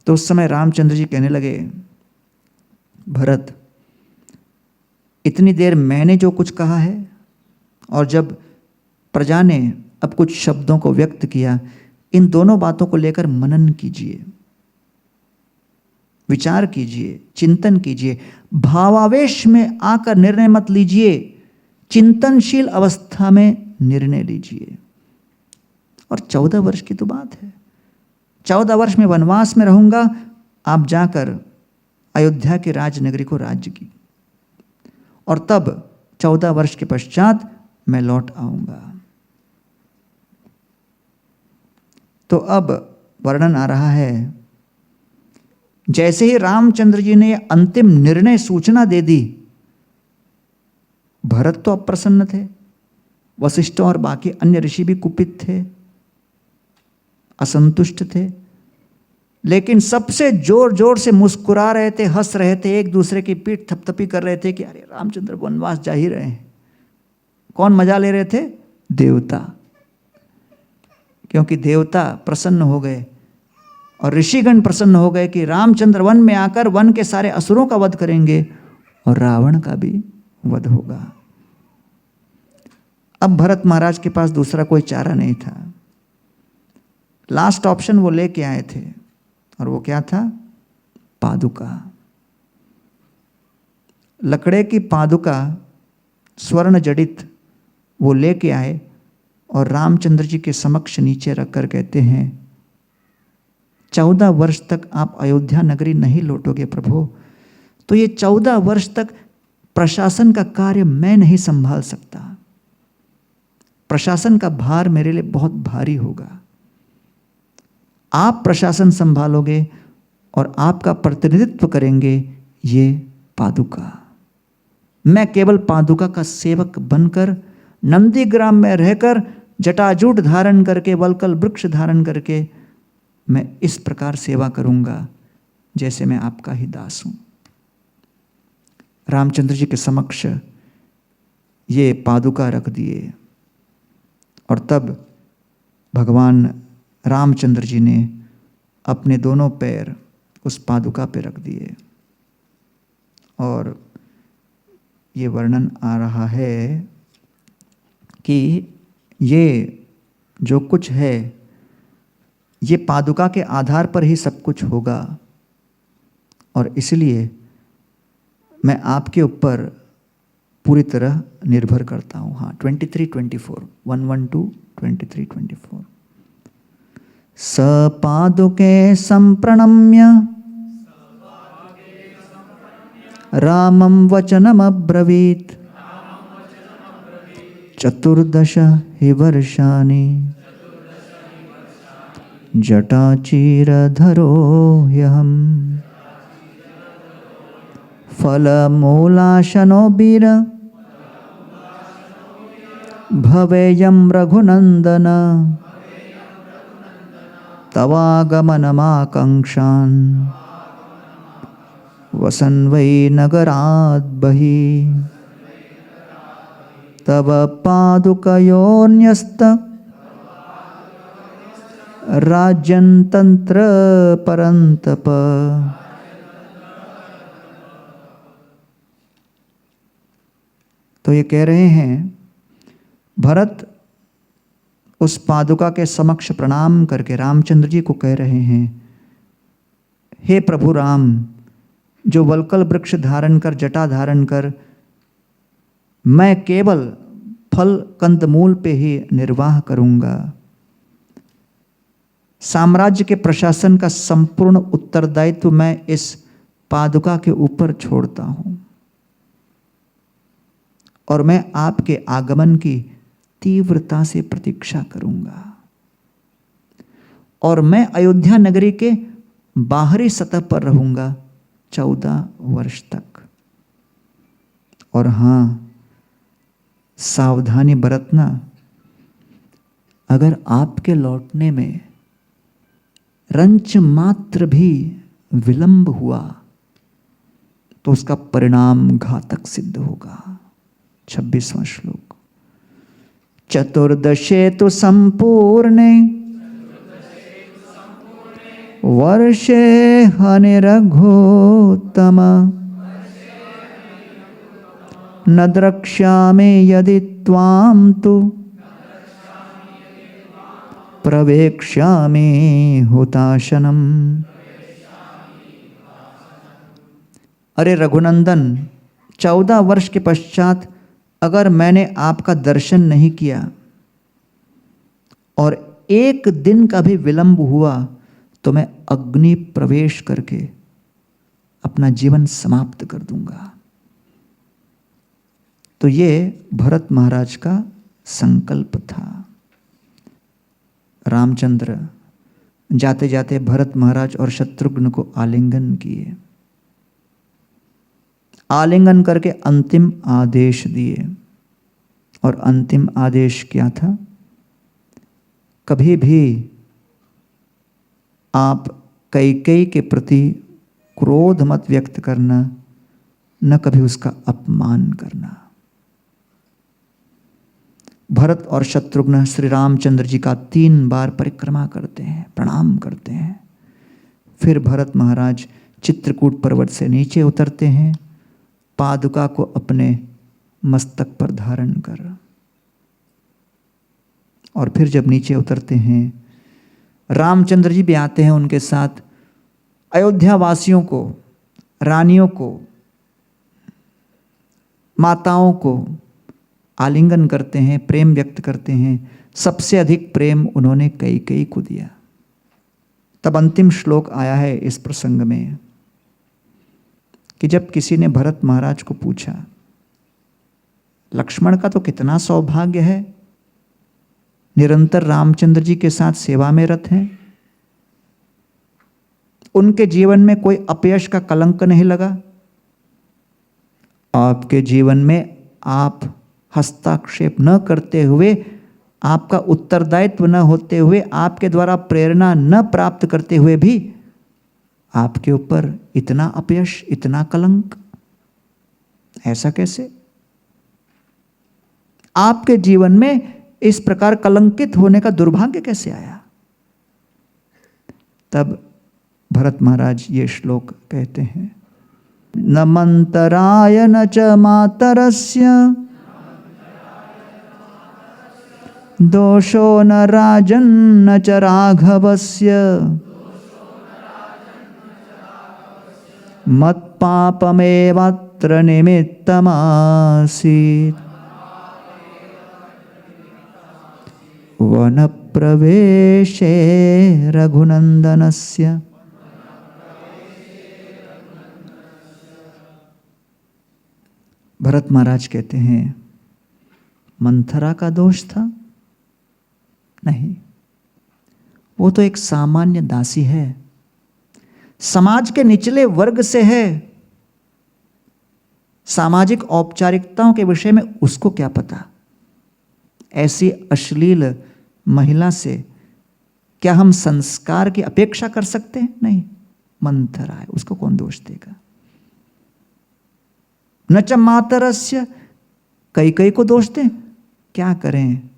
S1: तो उस समय रामचंद्र जी कहने लगे, भरत, इतनी देर मैंने जो कुछ कहा है और जब प्रजा ने अब कुछ शब्दों को व्यक्त किया, इन दोनों बातों को लेकर मनन कीजिए, विचार कीजिए, चिंतन कीजिए। भावावेश में आकर निर्णय मत लीजिए, चिंतनशील अवस्था में निर्णय लीजिए। और 14 वर्ष की तो बात है, 14 वर्ष में वनवास में रहूंगा, आप जाकर अयोध्या की राजनगरी को राज्य की, और तब 14 वर्ष के पश्चात मैं लौट आऊंगा। तो अब वर्णन आ रहा है, जैसे ही रामचंद्र जी ने अंतिम निर्णय सूचना दे दी, भरत तो अप्रसन्न थे, वशिष्ठ और बाकी अन्य ऋषि भी कुपित थे, असंतुष्ट थे, लेकिन सबसे जोर जोर से मुस्कुरा रहे थे, हंस रहे थे, एक दूसरे की पीठ थपथपी कर रहे थे कि अरे रामचंद्र वनवास जा ही रहे हैं। कौन मजा ले रहे थे? देवता, क्योंकि देवता प्रसन्न हो गए और ऋषिगण प्रसन्न हो गए कि रामचंद्र वन में आकर वन के सारे असुरों का वध करेंगे और रावण का भी वध होगा। अब भरत महाराज के पास दूसरा कोई चारा नहीं था। लास्ट ऑप्शन वो लेके आए थे, और वो क्या था? पादुका। लकड़े की पादुका स्वर्ण जड़ित वो लेके आए और रामचंद्र जी के समक्ष नीचे रखकर कहते हैं, 14 वर्ष तक आप अयोध्या नगरी नहीं लौटोगे प्रभु, तो ये 14 वर्ष तक प्रशासन का कार्य मैं नहीं संभाल सकता। प्रशासन का भार मेरे लिए बहुत भारी होगा। आप प्रशासन संभालोगे और आपका प्रतिनिधित्व करेंगे ये पादुका। मैं केवल पादुका का सेवक बनकर नंदीग्राम में रहकर जटाजूट धारण करके, वलकल वृक्ष धारण करके मैं इस प्रकार सेवा करूंगा जैसे मैं आपका ही दास हूं। रामचंद्र जी के समक्ष ये पादुका रख दिए और तब भगवान रामचंद्र जी ने अपने दोनों पैर उस पादुका पे रख दिए। और ये वर्णन आ रहा है कि ये जो कुछ है ये पादुका के आधार पर ही सब कुछ होगा, और इसलिए मैं आपके ऊपर पूरी तरह निर्भर करता हूँ। हाँ, 23-24 112 23-24 स पादुके संप्रणम्य रामं वचनमब्रवीत् 14 हि वर्षाणि जटाचीरधरो ह्यहम् फलमूलाशनो वीर भवेयं रघुनन्दन तवागमनमाकाङ्क्षान् वसन् वै नगराद् बहिः तव पादुकयोन्यस्त राज्यं तन्त्र परन्तप तो ये कह रहे हैं, भरत उस पादुका के समक्ष प्रणाम करके रामचंद्र जी को कह रहे हैं, हे प्रभु राम, जो वल्कल वृक्ष धारण कर, जटा धारण कर, मैं केवल फल कंदमूल पे ही निर्वाह करूंगा, साम्राज्य के प्रशासन का संपूर्ण उत्तरदायित्व मैं इस पादुका के ऊपर छोड़ता हूं, और मैं आपके आगमन की तीव्रता से प्रतीक्षा करूंगा, और मैं अयोध्या नगरी के बाहरी सतह पर रहूंगा 14 वर्ष तक। और हां, सावधानी बरतना, अगर आपके लौटने में रंच मात्र भी विलंब हुआ तो उसका परिणाम घातक सिद्ध होगा। 26वां श्लोक। चतुर्दशे तु संपूर्णे वर्षे हनि रघोत्तम, न द्रक्ष्यामि यदि त्वां तु प्रवेक्ष्यामि हुताशनम। अरे रघुनंदन, 14 वर्ष के पश्चात अगर मैंने आपका दर्शन नहीं किया और एक दिन का भी विलंब हुआ तो मैं अग्नि प्रवेश करके अपना जीवन समाप्त कर दूंगा। तो ये भरत महाराज का संकल्प था। रामचंद्र जाते जाते भरत महाराज और शत्रुघ्न को आलिंगन किए, आलिंगन करके अंतिम आदेश दिए। और अंतिम आदेश क्या था? कभी भी आप कैकेयी के प्रति क्रोध मत व्यक्त करना, न कभी उसका अपमान करना। भरत और शत्रुघ्न श्री रामचंद्र जी का 3 बार परिक्रमा करते हैं, प्रणाम करते हैं। फिर भरत महाराज चित्रकूट पर्वत से नीचे उतरते हैं, पादुका को अपने मस्तक पर धारण कर। और फिर जब नीचे उतरते हैं, रामचंद्र जी भी आते हैं उनके साथ। अयोध्या वासियों को, रानियों को, माताओं को आलिंगन करते हैं, प्रेम व्यक्त करते हैं। सबसे अधिक प्रेम उन्होंने कैकेयी को दिया। तब अंतिम श्लोक आया है इस प्रसंग में कि जब किसी ने भरत महाराज को पूछा, लक्ष्मण का तो कितना सौभाग्य है, निरंतर रामचंद्र जी के साथ सेवा में रत हैं, उनके जीवन में कोई अपयश का कलंक नहीं लगा। आपके जीवन में आप हस्तक्षेप न करते हुए, आपका उत्तरदायित्व न होते हुए, आपके द्वारा प्रेरणा न प्राप्त करते हुए भी आपके ऊपर इतना अपयश, इतना कलंक, ऐसा कैसे? आपके जीवन में इस प्रकार कलंकित होने का दुर्भाग्य कैसे आया? तब भरत महाराज ये श्लोक कहते हैं, न मंतराय न च मातरस्य दोषो न राजन् न च राघवस्य मत्पापमेवात्र निमित्तमासीत् वनप्रवेशे रघुनंदनस्य। भरत महाराज कहते हैं, मंथरा का दोष था? नहीं, वो तो एक सामान्य दासी है, समाज के निचले वर्ग से है। सामाजिक औपचारिकताओं के विषय में उसको क्या पता? ऐसी अश्लील महिला से क्या हम संस्कार की अपेक्षा कर सकते हैं? नहीं, मंथरा है, उसको कौन दोष देगा? न च मातरस्य, कैकेयी को दोष दें? क्या करें,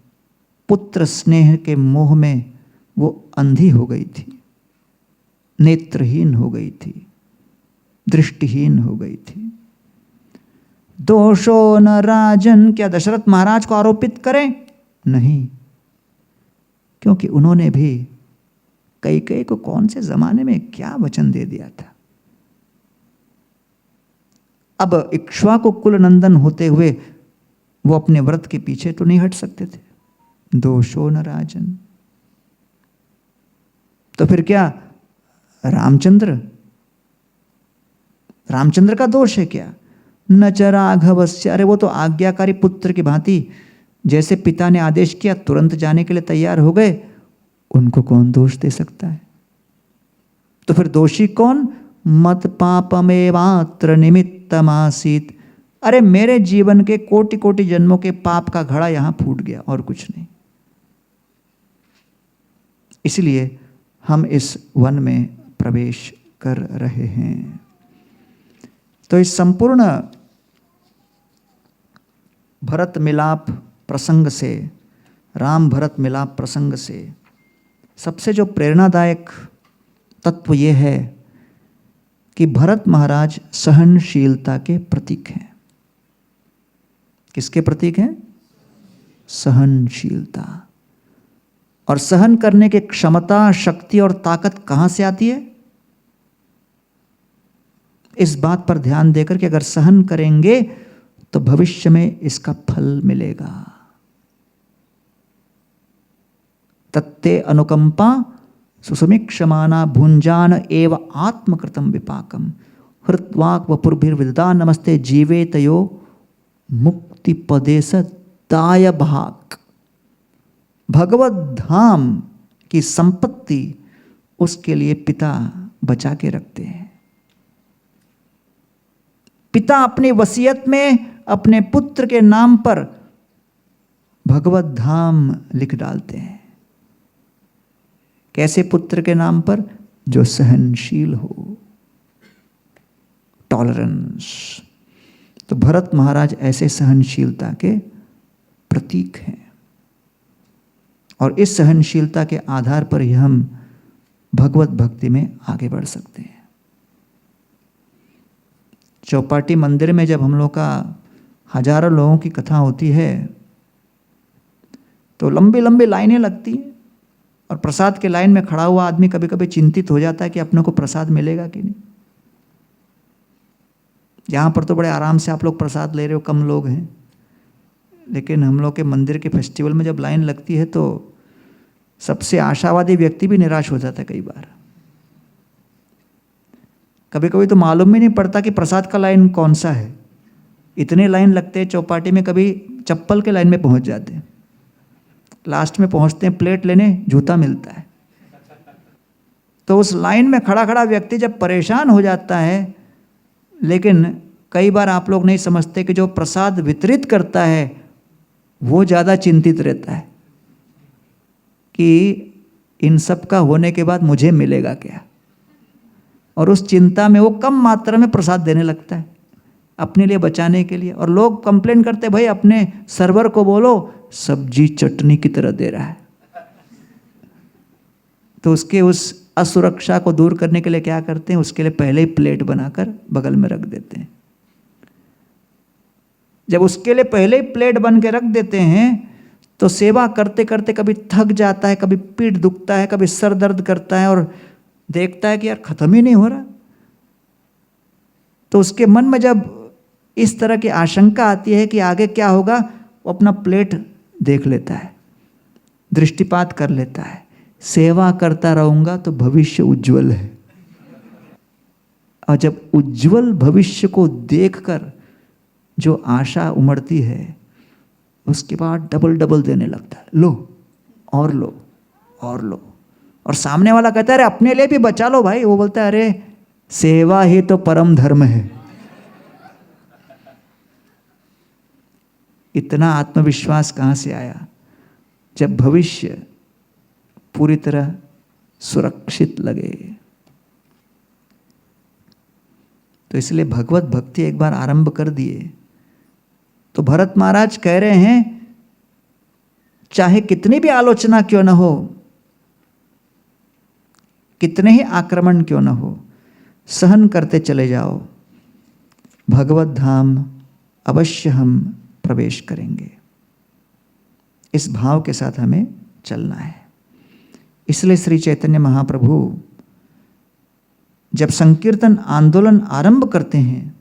S1: पुत्र स्नेह के मोह में वो अंधी हो गई थी, नेत्रहीन हो गई थी, दृष्टिहीन हो गई थी। दोषो न राजन, क्या दशरथ महाराज को आरोपित करें? नहीं, क्योंकि उन्होंने भी कैकेयी को कौन से जमाने में क्या वचन दे दिया था। अब इक्ष्वाकु कुल नंदन होते हुए वो अपने व्रत के पीछे तो नहीं हट सकते थे। दोषो न राजन, तो फिर क्या रामचंद्र का दोष है क्या? न च राघवस्य, अरे वो तो आज्ञाकारी पुत्र की भांति जैसे पिता ने आदेश किया तुरंत जाने के लिए तैयार हो गए, उनको कौन दोष दे सकता है? तो फिर दोषी कौन? मत पापमेवात्र निमित्तमासीत, अरे मेरे जीवन के कोटि कोटि जन्मों के पाप का घड़ा यहां फूट गया और कुछ नहीं। इसलिए हम इस वन में प्रवेश कर रहे हैं। तो इस संपूर्ण भरत मिलाप प्रसंग से, राम भरत मिलाप प्रसंग से सबसे जो प्रेरणादायक तत्व ये है कि भरत महाराज सहनशीलता के प्रतीक हैं। किसके प्रतीक हैं? सहनशीलता। और सहन करने की क्षमता, शक्ति और ताकत कहां से आती है? इस बात पर ध्यान देकर कि अगर सहन करेंगे तो भविष्य में इसका फल मिलेगा। तत्ते अनुकंपा सुसमीक्षमाना भुंजान एव आत्मकृतम विपाकम हृत्वाक वपुर्भिर्विददा नमस्ते जीवेतयो मुक्ति पदेश दाय भाग। भगवत धाम की संपत्ति उसके लिए पिता बचा के रखते हैं। पिता अपनी वसीयत में अपने पुत्र के नाम पर भगवत धाम लिख डालते हैं। कैसे पुत्र के नाम पर? जो सहनशील हो, टॉलरेंस। तो भरत महाराज ऐसे सहनशीलता के प्रतीक हैं और इस सहनशीलता के आधार पर ही हम भगवत भक्ति में आगे बढ़ सकते हैं। चौपाटी मंदिर में जब हम लोग का हजारों लोगों की कथा होती है तो लंबी लंबी लाइनें लगती हैं और प्रसाद के लाइन में खड़ा हुआ आदमी कभी कभी चिंतित हो जाता है कि अपने को प्रसाद मिलेगा कि नहीं। यहाँ पर तो बड़े आराम से आप लोग प्रसाद ले रहे हो, कम लोग हैं, लेकिन हम लोग के मंदिर के फेस्टिवल में जब लाइन लगती है तो सबसे आशावादी व्यक्ति भी निराश हो जाता है कई बार। कभी कभी तो मालूम ही नहीं पड़ता कि प्रसाद का लाइन कौन सा है। इतने लाइन लगते हैं चौपाटी में, कभी चप्पल के लाइन में पहुंच जाते हैं। लास्ट में पहुंचते हैं प्लेट लेने, जूता मिलता है। तो उस लाइन में खड़ा खड़ा व्यक्ति जब परेशान हो जाता है, लेकिन कई बार आप लोग नहीं समझते कि जो प्रसाद वितरित करता है वो ज़्यादा चिंतित रहता है कि इन सब का होने के बाद मुझे मिलेगा क्या, और उस चिंता में वो कम मात्रा में प्रसाद देने लगता है अपने लिए बचाने के लिए। और लोग कंप्लेन करते, भाई अपने सर्वर को बोलो सब्जी चटनी की तरह दे रहा है। तो उसके उस असुरक्षा को दूर करने के लिए क्या करते हैं, उसके लिए पहले ही प्लेट बनाकर बगल में रख देते हैं। जब उसके लिए पहले ही प्लेट बन के रख देते हैं तो सेवा करते करते कभी थक जाता है, कभी पीठ दुखता है, कभी सर दर्द करता है और देखता है कि यार खत्म ही नहीं हो रहा। तो उसके मन में जब इस तरह की आशंका आती है कि आगे क्या होगा, वो अपना प्लेट देख लेता है, दृष्टिपात कर लेता है, सेवा करता रहूंगा तो भविष्य उज्जवल है। और जब उज्जवल भविष्य को देखकर जो आशा उमड़ती है, उसके बाद डबल डबल देने लगता है, लो और लो और लो। और सामने वाला कहता है अरे अपने लिए भी बचा लो भाई, वो बोलता है अरे सेवा ही तो परम धर्म है। इतना आत्मविश्वास कहाँ से आया? जब भविष्य पूरी तरह सुरक्षित लगे। तो इसलिए भगवत भक्ति एक बार आरंभ कर दिए तो भरत महाराज कह रहे हैं चाहे कितनी भी आलोचना क्यों न हो, कितने ही आक्रमण क्यों न हो, सहन करते चले जाओ। भगवत धाम अवश्य हम प्रवेश करेंगे। इस भाव के साथ हमें चलना है। इसलिए श्री चैतन्य महाप्रभु जब संकीर्तन आंदोलन आरंभ करते हैं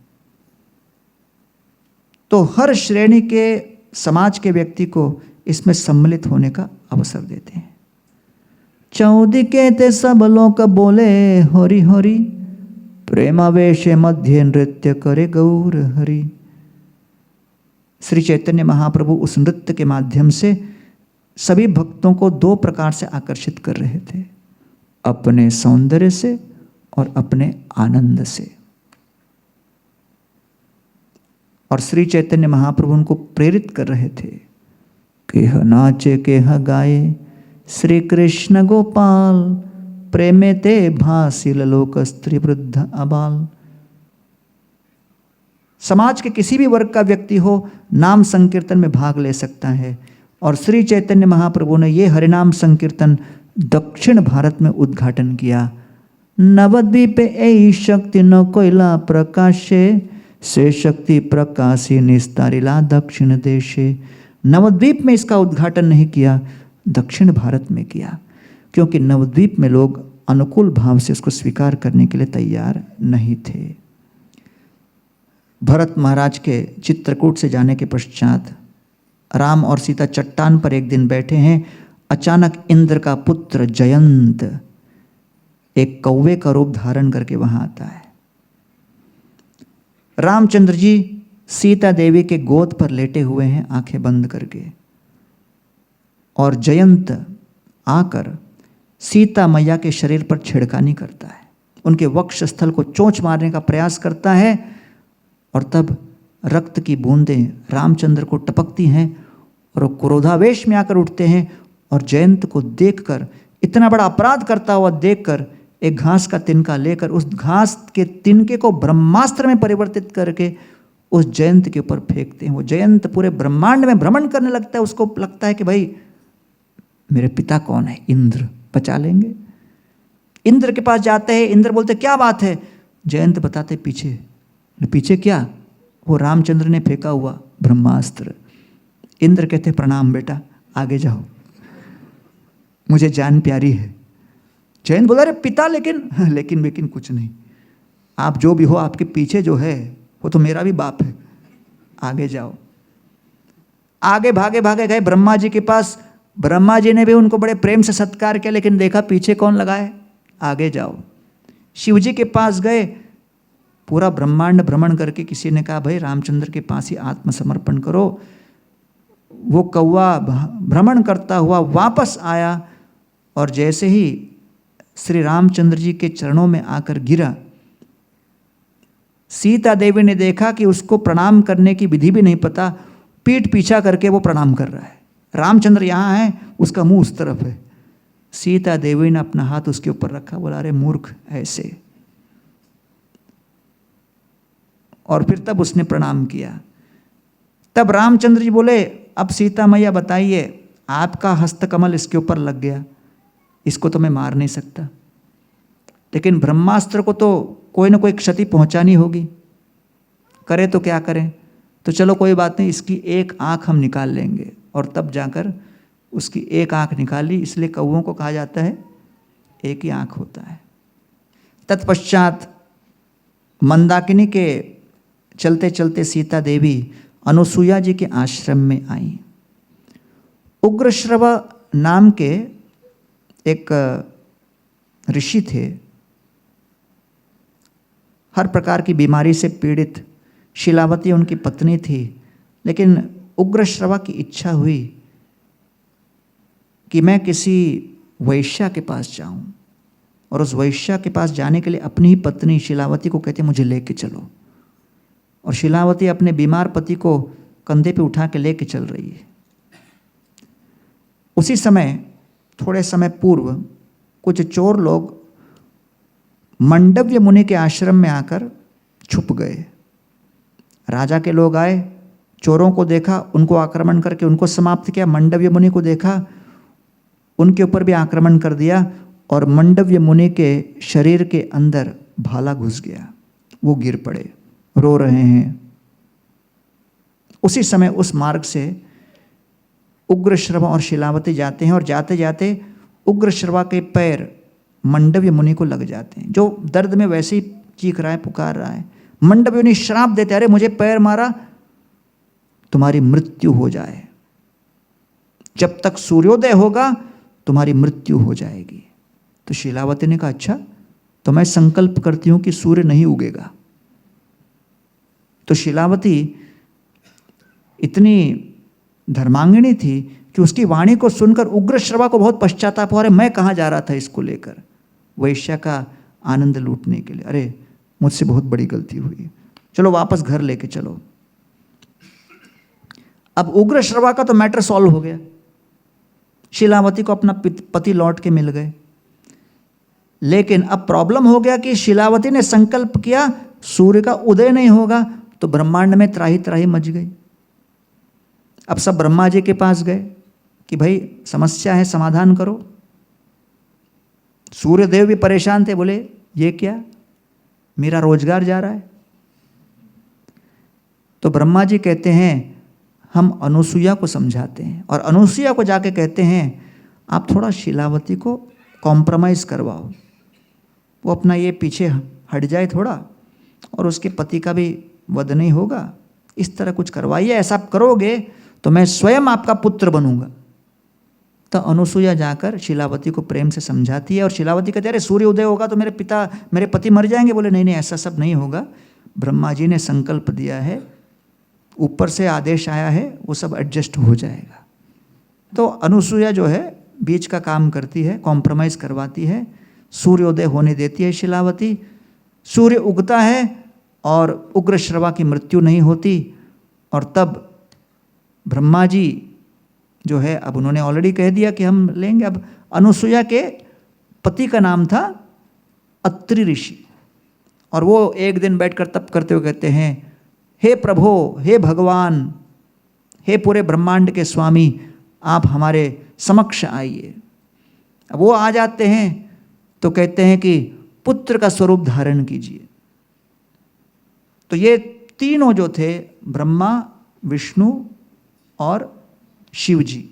S1: तो हर श्रेणी के समाज के व्यक्ति को इसमें सम्मिलित होने का अवसर देते हैं। चौदिके ते सब लोक बोले हरि हरि, प्रेमावेश मध्य नृत्य करे गौर हरि। श्री चैतन्य महाप्रभु उस नृत्य के माध्यम से सभी भक्तों को दो प्रकार से आकर्षित कर रहे थे, अपने सौंदर्य से और अपने आनंद से। और श्री चैतन्य महाप्रभु उनको प्रेरित कर रहे थे कि ह नाचे के ह गाए श्री कृष्ण गोपाल, प्रेमे ते भासिल लोक स्त्री वृद्ध अबाल। समाज के किसी भी वर्ग का व्यक्ति हो, नाम संकीर्तन में भाग ले सकता है। और श्री चैतन्य महाप्रभु ने ये हरिनाम संकीर्तन दक्षिण भारत में उद्घाटन किया। नवद्वीप ऐ शक्ति न कोयला प्रकाशे, से शक्ति प्रकाशी निस्तारिला दक्षिण देशे। नवद्वीप में इसका उद्घाटन नहीं किया, दक्षिण भारत में किया, क्योंकि नवद्वीप में लोग अनुकूल भाव से उसको स्वीकार करने के लिए तैयार नहीं थे। भरत महाराज के चित्रकूट से जाने के पश्चात राम और सीता चट्टान पर एक दिन बैठे हैं। अचानक इंद्र का पुत्र जयंत एक कौवे का रूप धारण करके वहां आता है। रामचंद्र जी सीता देवी के गोद पर लेटे हुए हैं आंखें बंद करके, और जयंत आकर सीता मैया के शरीर पर छेड़खानी करता है, उनके वक्ष स्थल को चोंच मारने का प्रयास करता है। और तब रक्त की बूंदें रामचंद्र को टपकती हैं और वो क्रोधावेश में आकर उठते हैं और जयंत को देखकर, इतना बड़ा अपराध करता हुआ देखकर, एक घास का तिनका लेकर उस घास के तिनके को ब्रह्मास्त्र में परिवर्तित करके उस जयंत के ऊपर फेंकते हैं। वो जयंत पूरे ब्रह्मांड में भ्रमण करने लगता है। उसको लगता है कि भाई मेरे पिता कौन है, इंद्र बचा लेंगे। इंद्र के पास जाते हैं, इंद्र बोलते क्या बात है। जयंत बताते पीछे। पीछे क्या? वो रामचंद्र ने फेंका हुआ ब्रह्मास्त्र। इंद्र कहते प्रणाम बेटा, आगे जाओ, मुझे जान प्यारी है। जयंत बोला अरे पिता लेकिन कुछ नहीं, आप जो भी हो, आपके पीछे जो है वो तो मेरा भी बाप है, आगे जाओ। आगे भागे भागे गए ब्रह्मा जी के पास। ब्रह्मा जी ने भी उनको बड़े प्रेम से सत्कार किया, लेकिन देखा पीछे कौन लगा है, आगे जाओ। शिव जी के पास गए, पूरा ब्रह्मांड भ्रमण करके किसी ने कहा भाई रामचंद्र के पास ही आत्मसमर्पण करो। वो कौवा भ्रमण करता हुआ वापस आया और जैसे ही श्री रामचंद्र जी के चरणों में आकर गिरा, सीता देवी ने देखा कि उसको प्रणाम करने की विधि भी नहीं पता, पीठ पीछा करके वो प्रणाम कर रहा है। रामचंद्र यहाँ है, उसका मुंह उस तरफ है। सीता देवी ने अपना हाथ उसके ऊपर रखा, बोला अरे मूर्ख ऐसे, और फिर तब उसने प्रणाम किया। तब रामचंद्र जी बोले अब सीता मैया बताइए, आपका हस्तकमल इसके ऊपर लग गया, इसको तो मैं मार नहीं सकता, लेकिन ब्रह्मास्त्र को तो कोई ना कोई क्षति पहुंचानी होगी, करे तो क्या करें। तो चलो कोई बात नहीं, इसकी एक आंख हम निकाल लेंगे। और तब जाकर उसकी एक आंख निकाली। इसलिए कौवों को कहा जाता है एक ही आंख होता है। तत्पश्चात मंदाकिनी के चलते चलते सीता देवी अनुसुईया जी के आश्रम में आई। उग्रश्रवा नाम के एक ऋषि थे, हर प्रकार की बीमारी से पीड़ित। शीलावती उनकी पत्नी थी, लेकिन उग्रश्रवा की इच्छा हुई कि मैं किसी वैश्या के पास जाऊं, और उस वैश्या के पास जाने के लिए अपनी ही पत्नी शीलावती को कहते मुझे लेके चलो। और शीलावती अपने बीमार पति को कंधे पे उठा के लेके चल रही है। उसी समय थोड़े समय पूर्व कुछ चोर लोग मंडव्य मुनि के आश्रम में आकर छुप गए। राजा के लोग आए, चोरों को देखा, उनको आक्रमण करके उनको समाप्त किया। मंडव्य मुनि को देखा, उनके ऊपर भी आक्रमण कर दिया, और मंडव्य मुनि के शरीर के अंदर भाला घुस गया। वो गिर पड़े, रो रहे हैं। उसी समय उस मार्ग से उग्रश्रवा और शिलावती जाते हैं और जाते जाते उग्रश्रवा के पैर मंडव्य मुनि को लग जाते हैं, जो दर्द में वैसे ही चीख रहा है, पुकार रहा है। मंडव्य मुनि श्राप देते, अरे मुझे पैर मारा, तुम्हारी मृत्यु हो जाए, जब तक सूर्योदय होगा तुम्हारी मृत्यु हो जाएगी। तो शिलावती ने कहा अच्छा, तो मैं संकल्प करती हूं कि सूर्य नहीं उगेगा। तो शिलावती इतनी धर्मांगिनी थी कि उसकी वाणी को सुनकर उग्रश्रवा को बहुत पश्चाताप हो, अरे मैं कहाँ जा रहा था इसको लेकर वैश्या का आनंद लूटने के लिए, अरे मुझसे बहुत बड़ी गलती हुई, चलो वापस घर लेके चलो। अब उग्रश्रवा का तो मैटर सॉल्व हो गया, शिलावती को अपना पति लौट के मिल गए। लेकिन अब प्रॉब्लम हो गया कि शिलावती ने संकल्प किया सूर्य का उदय नहीं होगा, तो ब्रह्मांड में त्राही त्राही मच गई। अब सब ब्रह्मा जी के पास गए कि भाई समस्या है, समाधान करो। सूर्यदेव भी परेशान थे, बोले ये क्या, मेरा रोजगार जा रहा है। तो ब्रह्मा जी कहते हैं हम अनुसुईया को समझाते हैं और अनुसुईया को जाके कहते हैं आप थोड़ा शिलावती को कॉम्प्रोमाइज करवाओ, वो अपना ये पीछे हट जाए थोड़ा और उसके पति का भी वध नहीं होगा, इस तरह कुछ करवाइए, ऐसा करोगे तो मैं स्वयं आपका पुत्र बनूंगा। तो अनुसुईया जाकर शिलावती को प्रेम से समझाती है और शिलावती कहते अरे सूर्य उदय होगा तो मेरे पति मर जाएंगे। बोले नहीं नहीं, ऐसा सब नहीं होगा, ब्रह्मा जी ने संकल्प दिया है, ऊपर से आदेश आया है, वो सब एडजस्ट हो जाएगा। तो अनुसुईया जो है बीच का काम करती है, कॉम्प्रोमाइज़ करवाती है, सूर्योदय होने देती है शिलावती। सूर्य उगता है और उग्रश्रवा की मृत्यु नहीं होती। और तब ब्रह्मा जी जो है, अब उन्होंने ऑलरेडी कह दिया कि हम लेंगे। अब अनुसुईया के पति का नाम था अत्रि ऋषि, और वो एक दिन बैठकर तप करते हुए कहते हैं हे प्रभो, हे भगवान, हे पूरे ब्रह्मांड के स्वामी, आप हमारे समक्ष आइए। अब वो आ जाते हैं तो कहते हैं कि पुत्र का स्वरूप धारण कीजिए। तो ये तीनों जो थे, ब्रह्मा, विष्णु और शिव जी,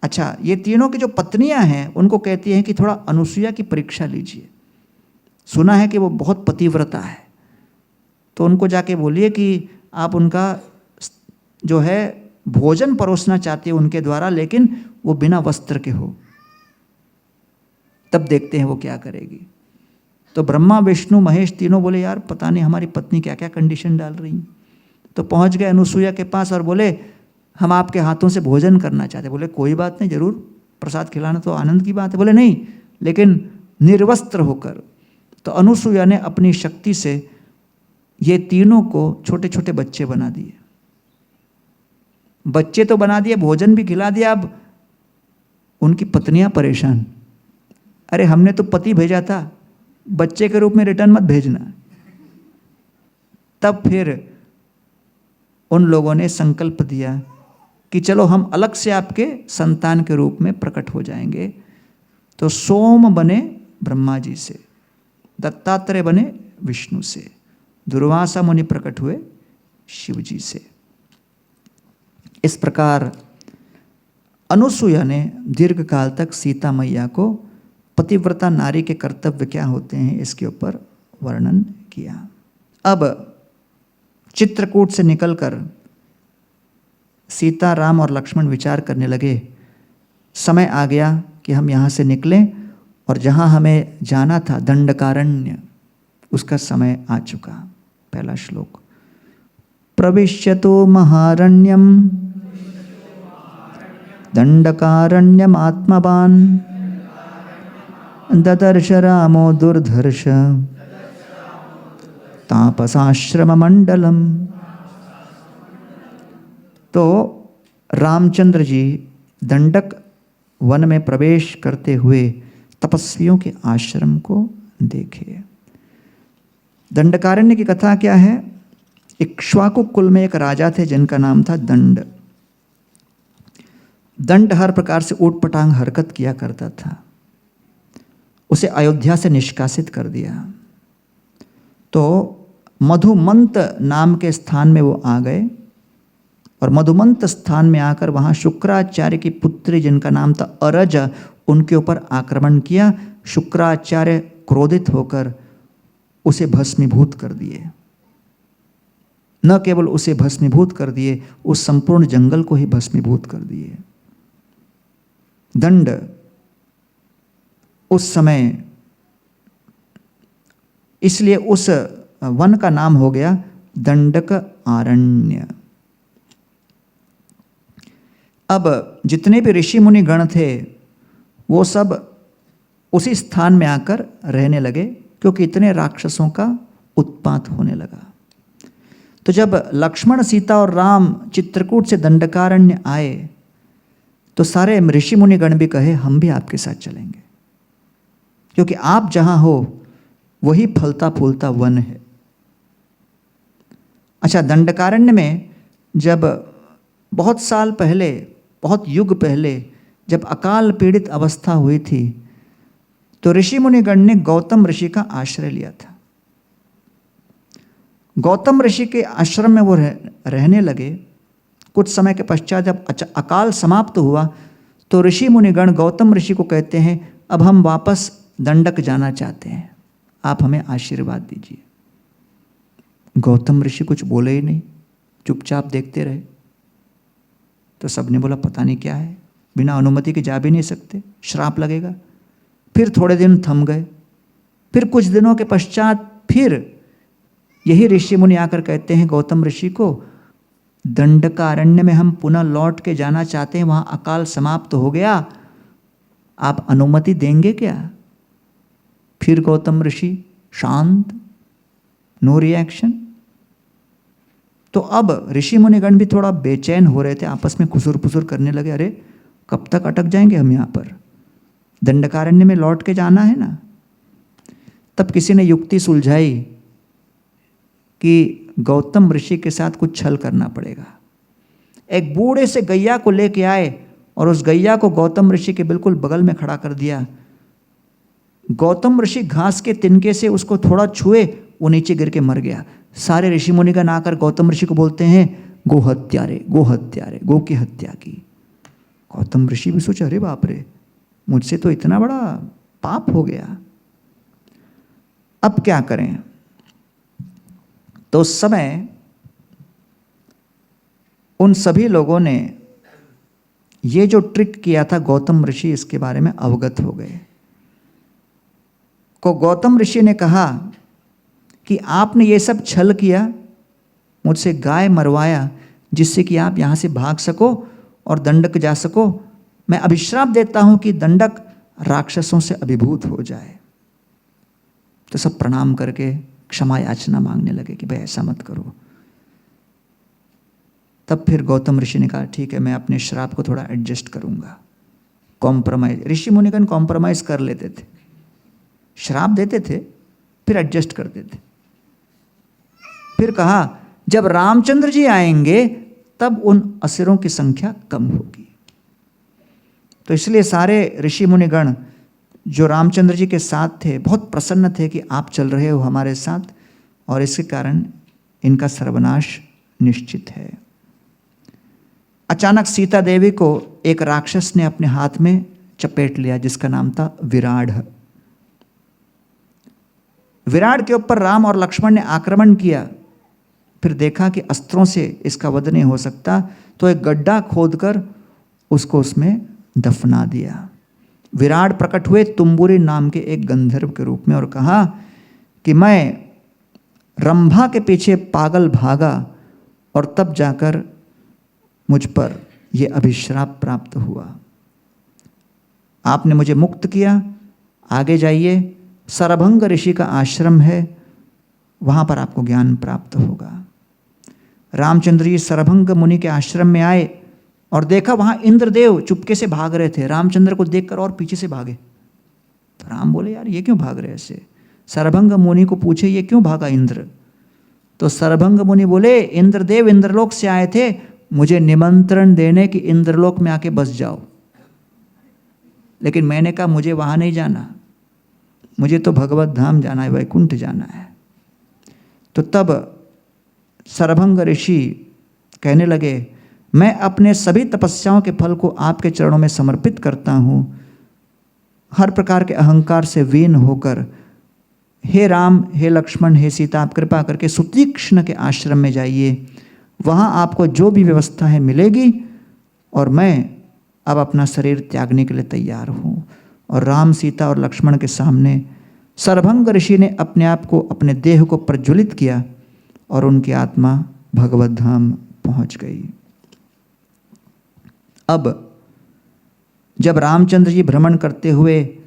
S1: अच्छा ये तीनों की जो पत्नियां हैं उनको कहती हैं कि थोड़ा अनुसुईया की परीक्षा लीजिए, सुना है कि वो बहुत पतिव्रता है, तो उनको जाके बोलिए कि आप उनका जो है भोजन परोसना चाहते हैं उनके द्वारा, लेकिन वो बिना वस्त्र के हो, तब देखते हैं वो क्या करेगी। तो ब्रह्मा, विष्णु, महेश तीनों बोले यार पता नहीं हमारी पत्नी क्या क्या कंडीशन डाल रही। तो पहुंच गए अनुसुईया के पास और बोले हम आपके हाथों से भोजन करना चाहते। बोले कोई बात नहीं, जरूर, प्रसाद खिलाना तो आनंद की बात है। बोले नहीं, लेकिन निर्वस्त्र होकर। तो अनुसुईया ने अपनी शक्ति से ये तीनों को छोटे छोटे बच्चे बना दिए। बच्चे तो बना दिए, भोजन भी खिला दिया। अब उनकी पत्नियां परेशान, अरे हमने तो पति भेजा था, बच्चे के रूप में रिटर्न मत भेजना। तब फिर उन लोगों ने संकल्प दिया कि चलो हम अलग से आपके संतान के रूप में प्रकट हो जाएंगे। तो सोम बने ब्रह्मा जी से, दत्तात्रेय बने विष्णु से, दुर्वासा मुनि प्रकट हुए शिव जी से। इस प्रकार अनुसुईया ने दीर्घ काल तक सीता मैया को पतिव्रता नारी के कर्तव्य क्या होते हैं इसके ऊपर वर्णन किया। अब चित्रकूट से निकलकर सीता, राम और लक्ष्मण विचार करने लगे, समय आ गया कि हम यहाँ से निकलें और जहाँ हमें जाना था दंडकारण्य, उसका समय आ चुका। पहला श्लोक, प्रविश्यतो महारण्यम दंडकारण्यमात्मवान् ददर्श रामो दुर्धर्ष तापसाश्रम मंडलम। तो रामचंद्र जी दंडक वन में प्रवेश करते हुए तपस्वियों के आश्रम को देखे। दंडकारण्य की कथा क्या है? इक्ष्वाकु कुल में एक राजा थे जिनका नाम था दंड। दंड हर प्रकार से ऊटपटांग हरकत किया करता था, उसे अयोध्या से निष्कासित कर दिया। तो मधुमंत नाम के स्थान में वो आ गए और मधुमंत स्थान में आकर वहाँ शुक्राचार्य की पुत्री जिनका नाम था अरज, उनके ऊपर आक्रमण किया। शुक्राचार्य क्रोधित होकर उसे भस्मीभूत कर दिए। न केवल उसे भस्मीभूत कर दिए, उस संपूर्ण जंगल को ही भस्मीभूत कर दिए। दंड उस समय, इसलिए उस वन का नाम हो गया दंडक आरण्य। अब जितने भी ऋषि मुनि गण थे वो सब उसी स्थान में आकर रहने लगे, क्योंकि इतने राक्षसों का उत्पात होने लगा। तो जब लक्ष्मण, सीता और राम चित्रकूट से दंडकारण्य आए तो सारे ऋषि मुनि गण भी कहे हम भी आपके साथ चलेंगे, क्योंकि आप जहां हो वही फलता फूलता वन है। अच्छा, दंडकारण्य में जब बहुत साल पहले, बहुत युग पहले जब अकाल पीड़ित अवस्था हुई थी तो ऋषि मुनिगण ने गौतम ऋषि का आश्रय लिया था। गौतम ऋषि के आश्रम में वो रहने लगे। कुछ समय के पश्चात जब अकाल समाप्त हुआ तो ऋषि मुनिगण गौतम ऋषि को कहते हैं अब हम वापस दंडक जाना चाहते हैं, आप हमें आशीर्वाद दीजिए। गौतम ऋषि कुछ बोले ही नहीं, चुपचाप देखते रहे। तो सबने बोला पता नहीं क्या है, बिना अनुमति के जा भी नहीं सकते, श्राप लगेगा। फिर थोड़े दिन थम गए। फिर कुछ दिनों के पश्चात फिर यही ऋषि मुनि आकर कहते हैं गौतम ऋषि को, दंडकारण्य में हम पुनः लौट के जाना चाहते हैं, वहाँ अकाल समाप्त हो गया, आप अनुमति देंगे क्या? फिर गौतम ऋषि शांत, नो रिएक्शन। तो अब ऋषि मुनिगण भी थोड़ा बेचैन हो रहे थे, आपस में खुसुर फुसुर करने लगे, अरे कब तक अटक जाएंगे हम यहाँ पर, दंडकारण्य में लौट के जाना है ना। तब किसी ने युक्ति सुलझाई कि गौतम ऋषि के साथ कुछ छल करना पड़ेगा। एक बूढ़े से गैया को लेके आए और उस गैया को गौतम ऋषि के बिल्कुल बगल में खड़ा कर दिया। गौतम ऋषि घास के तिनके से उसको थोड़ा छुए, वो नीचे गिर के मर गया। सारे ऋषि मुनिगण आकर गौतम ऋषि को बोलते हैं गो हत्यारे, गो हत्यारे, गो की हत्या की। गौतम ऋषि भी सोचे अरे बाप रे, मुझसे तो इतना बड़ा पाप हो गया, अब क्या करें। तो उस समय उन सभी लोगों ने ये जो ट्रिक किया था गौतम ऋषि इसके बारे में अवगत हो गए। को गौतम ऋषि ने कहा कि आपने ये सब छल किया, मुझसे गाय मरवाया जिससे कि आप यहाँ से भाग सको और दंडक जा सको। मैं अभिश्राप देता हूँ कि दंडक राक्षसों से अभिभूत हो जाए। तो सब प्रणाम करके क्षमा याचना मांगने लगे कि भाई ऐसा मत करो। तब फिर गौतम ऋषि ने कहा ठीक है, मैं अपने श्राप को थोड़ा एडजस्ट करूँगा, कॉम्प्रोमाइज। ऋषि मुनिगण कॉम्प्रोमाइज कर लेते थे, श्राप देते थे फिर एडजस्ट करते थे। फिर कहा जब रामचंद्र जी आएंगे तब उन असुरों की संख्या कम होगी। तो इसलिए सारे ऋषि मुनिगण जो रामचंद्र जी के साथ थे बहुत प्रसन्न थे कि आप चल रहे हो हमारे साथ, और इसके कारण इनका सर्वनाश निश्चित है। अचानक सीता देवी को एक राक्षस ने अपने हाथ में चपेट लिया जिसका नाम था विराड। विराड के ऊपर राम और लक्ष्मण ने आक्रमण किया। फिर देखा कि अस्त्रों से इसका वध नहीं हो सकता, तो एक गड्ढा खोदकर उसको उसमें दफना दिया। विराट प्रकट हुए तुम्बुरी नाम के एक गंधर्व के रूप में और कहा कि मैं रंभा के पीछे पागल भागा और तब जाकर मुझ पर यह अभिश्राप प्राप्त हुआ। आपने मुझे मुक्त किया, आगे जाइए, सरभंग ऋषि का आश्रम है, वहाँ पर आपको ज्ञान प्राप्त होगा। रामचंद्र जी सरभंग मुनि के आश्रम में आए और देखा वहाँ इंद्रदेव चुपके से भाग रहे थे। रामचंद्र को देखकर और पीछे से भागे। तो राम बोले यार ये क्यों भाग रहे ऐसे? सरभंग मुनि को पूछे ये क्यों भागा इंद्र? तो सरभंग मुनि बोले इंद्रदेव इंद्रलोक से आए थे मुझे निमंत्रण देने कि इंद्रलोक में आके बस जाओ, लेकिन मैंने कहा मुझे वहाँ नहीं जाना, मुझे तो भगवत धाम जाना है, वैकुंठ जाना है। तो तब सरभंग ऋषि कहने लगे मैं अपने सभी तपस्याओं के फल को आपके चरणों में समर्पित करता हूँ। हर प्रकार के अहंकार से वीन होकर हे राम, हे लक्ष्मण, हे सीता, आप कृपा करके सुतीक्ष्ण के आश्रम में जाइए। वहाँ आपको जो भी व्यवस्था है मिलेगी और मैं अब अपना शरीर त्यागने के लिए तैयार हूँ। और राम, सीता और लक्ष्मण के सामने सरभंग ऋषि ने अपने आप को, अपने देह को प्रज्वलित किया और उनकी आत्मा भगवत धाम पहुँच गई। अब जब रामचंद्र जी भ्रमण करते हुए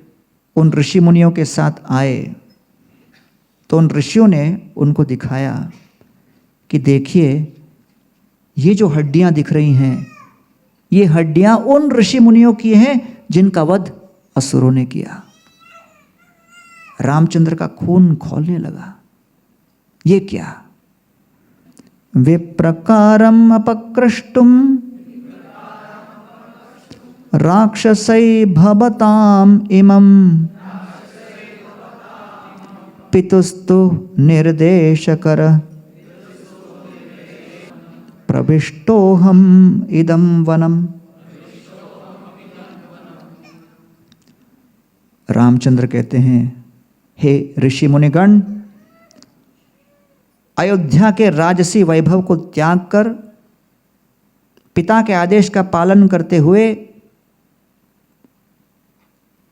S1: उन ऋषि मुनियों के साथ आए तो उन ऋषियों ने उनको दिखाया कि देखिए, ये जो हड्डियां दिख रही हैं, ये हड्डियां उन ऋषि मुनियों की हैं जिनका वध असुरों ने किया। रामचंद्र का खून खौलने लगा। ये क्या? विप्रकारम अपकृष्टुम राक्षसै भवताम इमं पितुस्तु निर्देशकर प्रविष्टोहम इदं वनम। रामचंद्र कहते हैं, हे ऋषि मुनिगण, अयोध्या के राजसी वैभव को त्याग कर पिता के आदेश का पालन करते हुए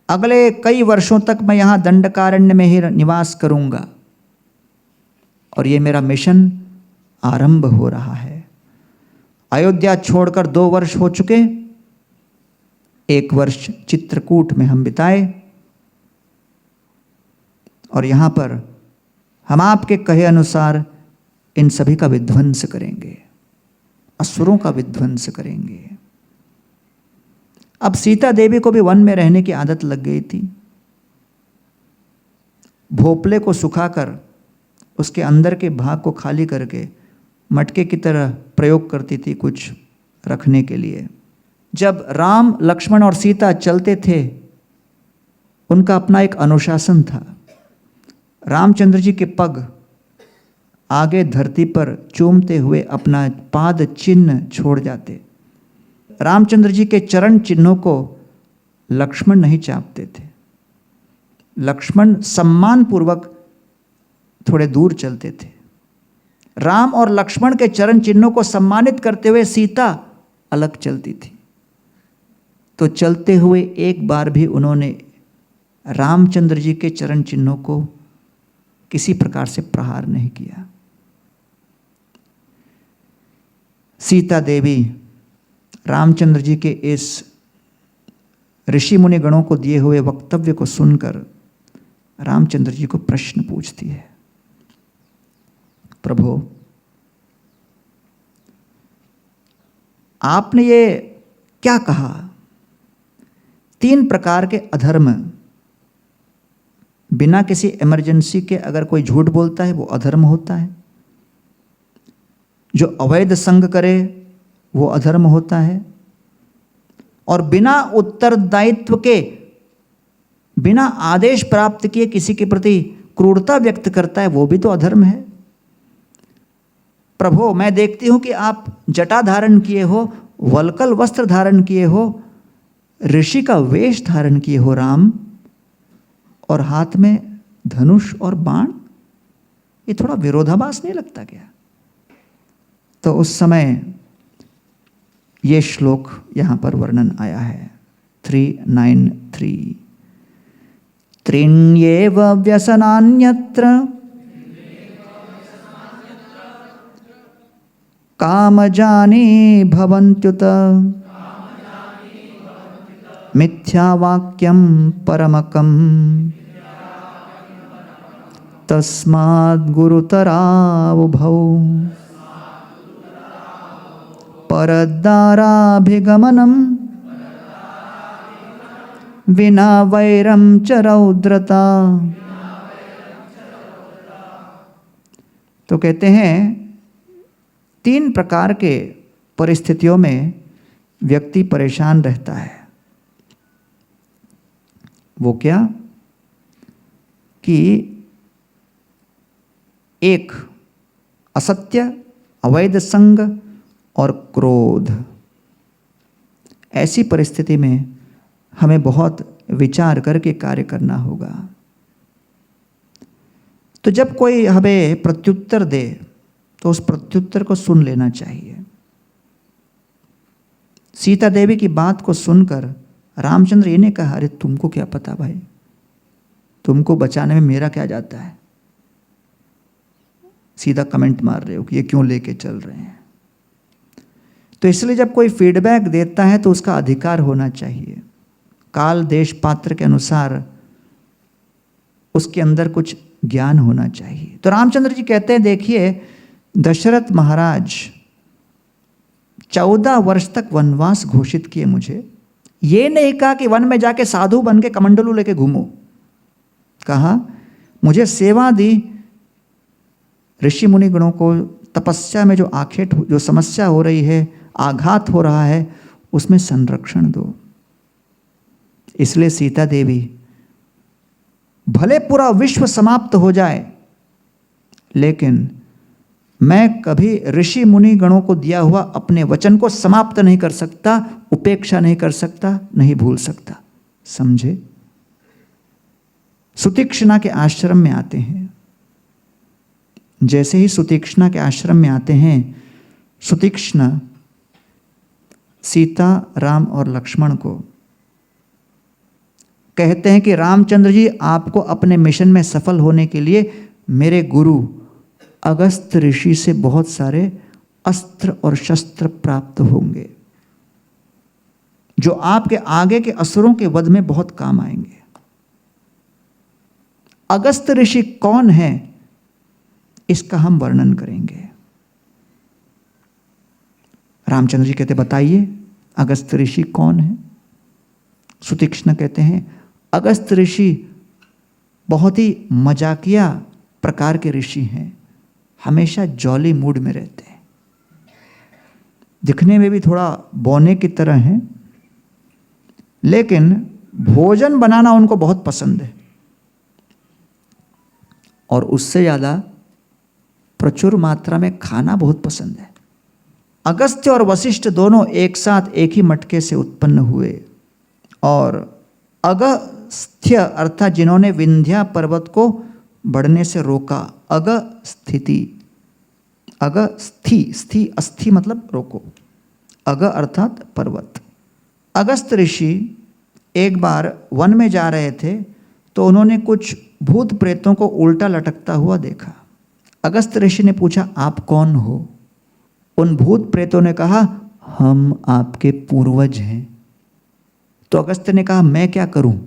S1: अगले कई वर्षों तक मैं यहाँ दंडकारण्य में ही निवास करूँगा और ये मेरा मिशन आरंभ हो रहा है। अयोध्या छोड़कर 2 वर्ष हो चुके। 1 वर्ष चित्रकूट में हम बिताए और यहाँ पर हम आपके कहे अनुसार इन सभी का विध्वंस करेंगे, असुरों का विध्वंस करेंगे। अब सीता देवी को भी वन में रहने की आदत लग गई थी। भोपले को सुखाकर उसके अंदर के भाग को खाली करके मटके की तरह प्रयोग करती थी कुछ रखने के लिए। जब राम, लक्ष्मण और सीता चलते थे, उनका अपना एक अनुशासन था। रामचंद्र जी के पग आगे धरती पर चूमते हुए अपना पाद चिन्ह छोड़ जाते। रामचंद्र जी के चरण चिन्हों को लक्ष्मण नहीं चापते थे। लक्ष्मण सम्मान पूर्वक थोड़े दूर चलते थे। राम और लक्ष्मण के चरण चिन्हों को सम्मानित करते हुए सीता अलग चलती थी। तो चलते हुए एक बार भी उन्होंने रामचंद्र जी के चरण चिन्हों को किसी प्रकार से प्रहार नहीं किया। सीता देवी रामचंद्र जी के इस ऋषि मुनि गणों को दिए हुए वक्तव्य को सुनकर रामचंद्र जी को प्रश्न पूछती है, प्रभु, आपने ये क्या कहा? 3 प्रकार के अधर्म, बिना किसी इमरजेंसी के अगर कोई झूठ बोलता है वो अधर्म होता है, जो अवैध संग करे वो अधर्म होता है, और बिना उत्तरदायित्व के, बिना आदेश प्राप्त किए किसी के प्रति क्रूरता व्यक्त करता है वो भी तो अधर्म है। प्रभु, मैं देखती हूं कि आप जटा धारण किए हो, वल्कल वस्त्र धारण किए हो, ऋषि का वेश धारण किए हो राम, और हाथ में धनुष और बाण, ये थोड़ा विरोधाभास नहीं लगता क्या? तो उस समय ये श्लोक यहां पर वर्णन आया है 393। त्रीण्येव व्यसनान्यत्र कामजानी भवन्त्युत मिथ्यावाक्यं परमकम् तस्माद् गुरुतरावुभौ परद्वाराभिगमनं विना वैरं च रौद्रता। तो कहते हैं 3 प्रकार के परिस्थितियों में व्यक्ति परेशान रहता है। वो क्या? कि 1 असत्य, अवैध संग और क्रोध। ऐसी परिस्थिति में हमें बहुत विचार करके कार्य करना होगा। तो जब कोई हमें प्रत्युत्तर दे तो उस प्रत्युत्तर को सुन लेना चाहिए। सीता देवी की बात को सुनकर रामचंद्र ये ने कहा, अरे तुमको क्या पता भाई, तुमको बचाने में मेरा क्या जाता है। सीधा कमेंट मार रहे हो कि ये क्यों लेके चल रहे हैं। तो इसलिए जब कोई फीडबैक देता है तो उसका अधिकार होना चाहिए, काल देश पात्र के अनुसार उसके अंदर कुछ ज्ञान होना चाहिए। तो रामचंद्र जी कहते हैं, देखिए दशरथ महाराज 14 वर्ष तक वनवास घोषित किए मुझे। ये नहीं कहा कि वन में जाके साधु बन के कमंडलू लेके घूमो, कहा मुझे सेवा दी, ऋषि मुनि गणों को तपस्या में जो आखेट जो समस्या हो रही है, आघात हो रहा है, उसमें संरक्षण दो। इसलिए सीता देवी भले पूरा विश्व समाप्त हो जाए, लेकिन मैं कभी ऋषि मुनि गणों को दिया हुआ अपने वचन को समाप्त नहीं कर सकता, उपेक्षा नहीं कर सकता, नहीं भूल सकता। समझे? सुतीक्ष्णा के आश्रम में आते हैं। जैसे ही सुतीक्ष्णा के आश्रम में आते हैं, सुतीक्ष्णा सीता, राम और लक्ष्मण को कहते हैं कि रामचंद्र जी, आपको अपने मिशन में सफल होने के लिए मेरे गुरु अगस्त ऋषि से बहुत सारे अस्त्र और शस्त्र प्राप्त होंगे, जो आपके आगे के असुरों के वध में बहुत काम आएंगे। अगस्त ऋषि कौन है, इसका हम वर्णन करेंगे। रामचंद्र जी कहते, बताइए अगस्त ऋषि कौन है। सुतीक्ष्ण कहते हैं, अगस्त ऋषि बहुत ही मजाकिया प्रकार के ऋषि हैं, हमेशा जॉली मूड में रहते हैं, दिखने में भी थोड़ा बौने की तरह हैं, लेकिन भोजन बनाना उनको बहुत पसंद है और उससे ज़्यादा प्रचुर मात्रा में खाना बहुत पसंद है। अगस्त्य और वशिष्ठ दोनों एक साथ एक ही मटके से उत्पन्न हुए और अगस्त्य अर्थात जिन्होंने विंध्या पर्वत को बढ़ने से रोका, अगस्थिति, अगस्थि, स्थि अस्थि मतलब रोको, अग अर्थात पर्वत। अगस्त ऋषि एक बार वन में जा रहे थे तो उन्होंने कुछ भूत प्रेतों को उल्टा लटकता हुआ देखा। अगस्त ऋषि ने पूछा, आप कौन हो? उन भूत प्रेतों ने कहा, हम आपके पूर्वज हैं। तो अगस्त ने कहा, मैं क्या करूं?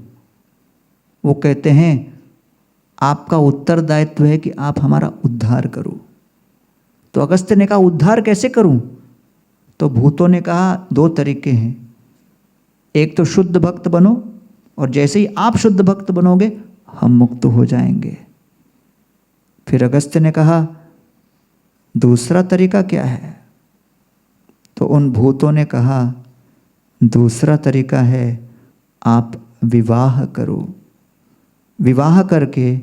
S1: वो कहते हैं, आपका उत्तरदायित्व है कि आप हमारा उद्धार करो। तो अगस्त ने कहा, उद्धार कैसे करूं? तो भूतों ने कहा, दो तरीके हैं, एक तो शुद्ध भक्त बनो और जैसे ही आप शुद्ध भक्त बनोगे हम मुक्त हो जाएंगे। फिर अगस्त ने कहा, दूसरा तरीका क्या है? तो उन भूतों ने कहा, दूसरा तरीका है आप विवाह करो, विवाह करके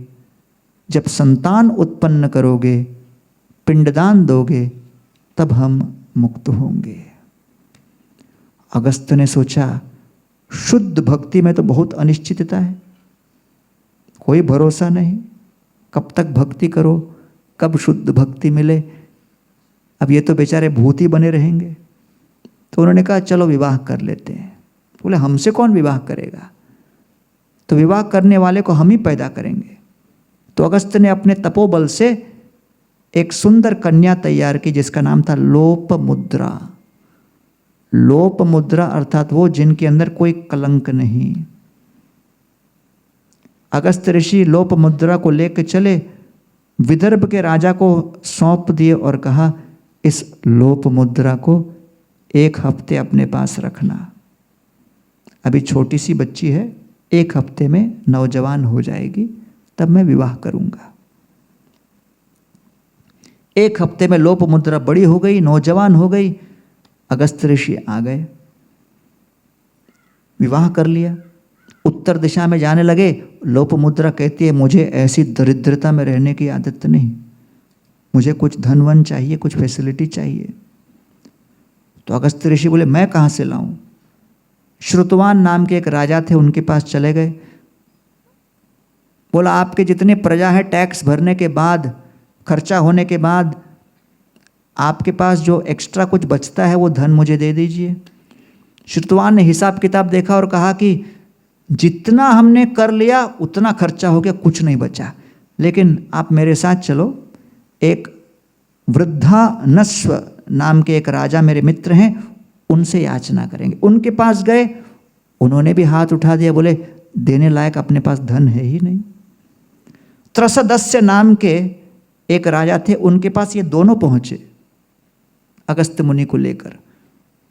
S1: जब संतान उत्पन्न करोगे, पिंडदान दोगे, तब हम मुक्त होंगे। अगस्त ने सोचा, शुद्ध भक्ति में तो बहुत अनिश्चितता है, कोई भरोसा नहीं, कब तक भक्ति करो, कब शुद्ध भक्ति मिले, अब ये तो बेचारे भूत ही बने रहेंगे। तो उन्होंने कहा, चलो विवाह कर लेते हैं। बोले, हमसे कौन विवाह करेगा? तो विवाह करने वाले को हम ही पैदा करेंगे। तो अगस्त ने अपने तपोबल से एक सुंदर कन्या तैयार की जिसका नाम था लोपमुद्रा। लोपमुद्रा अर्थात वो जिनके अंदर कोई कलंक नहीं। अगस्त ऋषि लोपमुद्रा को लेकर चले, विदर्भ के राजा को सौंप दिए और कहा, इस लोपमुद्रा को 1 हफ्ते अपने पास रखना। अभी छोटी सी बच्ची है, 1 हफ्ते में नौजवान हो जाएगी, तब मैं विवाह करूंगा। 1 हफ्ते में लोपमुद्रा बड़ी हो गई, नौजवान हो गई। अगस्त ऋषि आ गए, विवाह कर लिया, उत्तर दिशा में जाने लगे। लोपमुद्रा कहती है, मुझे ऐसी दरिद्रता में रहने की आदत नहीं, मुझे कुछ धन वन चाहिए, कुछ फैसिलिटी चाहिए। तो अगस्त्य ऋषि बोले मैं कहाँ से लाऊं? श्रुतवान नाम के एक राजा थे, उनके पास चले गए। बोला आपके जितने प्रजा है टैक्स भरने के बाद, खर्चा होने के बाद आपके पास जो एक्स्ट्रा कुछ बचता है वो धन मुझे दे दीजिए। श्रुतवान ने हिसाब किताब देखा और कहा कि जितना हमने कर लिया उतना खर्चा हो गया, कुछ नहीं बचा, लेकिन आप मेरे साथ चलो। एक वृद्धा नस्व नाम के एक राजा मेरे मित्र हैं, उनसे याचना करेंगे। उनके पास गए, उन्होंने भी हाथ उठा दिया, बोले देने लायक अपने पास धन है ही नहीं। त्रसदस्य नाम के एक राजा थे, उनके पास ये दोनों पहुंचे अगस्त्य मुनि को लेकर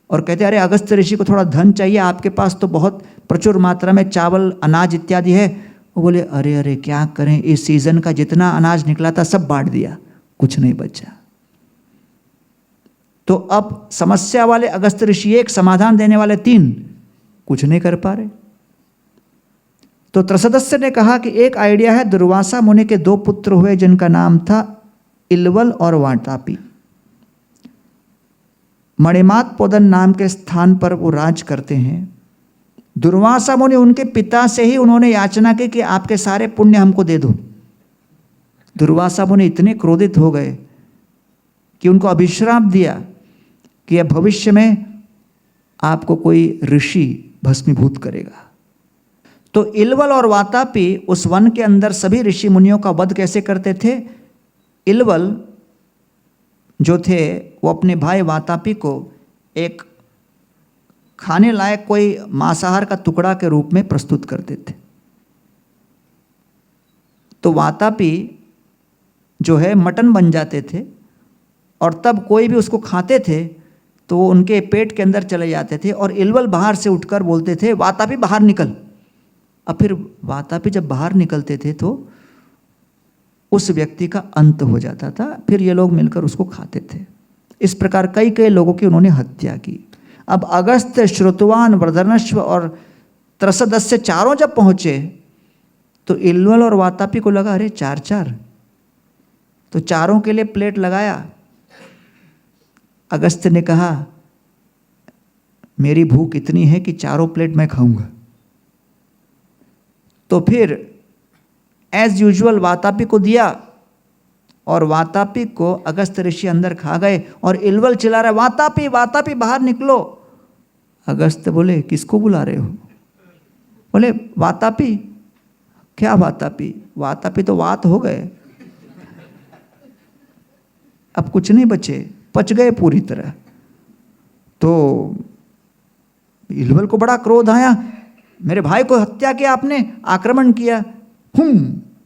S1: और कहते अरे अगस्त्य ऋषि को थोड़ा धन चाहिए, आपके पास तो बहुत प्रचुर मात्रा में चावल अनाज इत्यादि है। वो बोले अरे अरे क्या करें, इस सीजन का जितना अनाज निकला था सब बांट दिया, कुछ नहीं बचा। तो अब समस्या वाले अगस्त्य ऋषि एक, समाधान देने वाले तीन, कुछ नहीं कर पा रहे। तो त्रसदस्य ने कहा कि एक आइडिया है। दुर्वासा मुनि के दो पुत्र हुए जिनका नाम था इलवल और वातापी। मणिमात पोदन नाम के स्थान पर वो राज करते हैं। दुर्वासा मुनि उनके पिता से ही उन्होंने याचना की कि आपके सारे पुण्य हमको दे दो। दुर्वासा मुनि इतने क्रोधित हो गए कि उनको अभिश्राप दिया कि अब भविष्य में आपको कोई ऋषि भस्मीभूत करेगा। तो इलवल और वातापी उस वन के अंदर सभी ऋषि मुनियों का वध कैसे करते थे? इलवल जो थे वो अपने भाई वातापी को एक खाने लायक कोई मांसाहार का टुकड़ा के रूप में प्रस्तुत करते थे। तो वातापी जो है मटन बन जाते थे और तब कोई भी उसको खाते थे तो वो उनके पेट के अंदर चले जाते थे और इलवल बाहर से उठकर बोलते थे वातापी बाहर निकल। अब फिर वातापी जब बाहर निकलते थे तो उस व्यक्ति का अंत हो जाता था, फिर ये लोग मिलकर उसको खाते थे। इस प्रकार कई कई लोगों की उन्होंने हत्या की। अब अगस्त्य, श्रुतवान, वृद्धनश्व और त्रसदस्य चारों जब पहुंचे तो इलवल और वातापी को लगा अरे चार चार, तो चारों के लिए प्लेट लगाया। अगस्त्य ने कहा मेरी भूख इतनी है कि चारों प्लेट मैं खाऊंगा। तो फिर एज यूजुअल वातापी को दिया और वातापी को अगस्त्य ऋषि अंदर खा गए और इलवल चिल्ला रहा वातापी वातापी बाहर निकलो। अगस्त्य बोले किसको बुला रहे हो? बोले वातापी। क्या वातापी? वातापी तो वात हो गए, अब कुछ नहीं बचे, पच गए पूरी तरह। तो इलवल को बड़ा क्रोध आया, मेरे भाई को हत्या किया आपने, आक्रमण किया।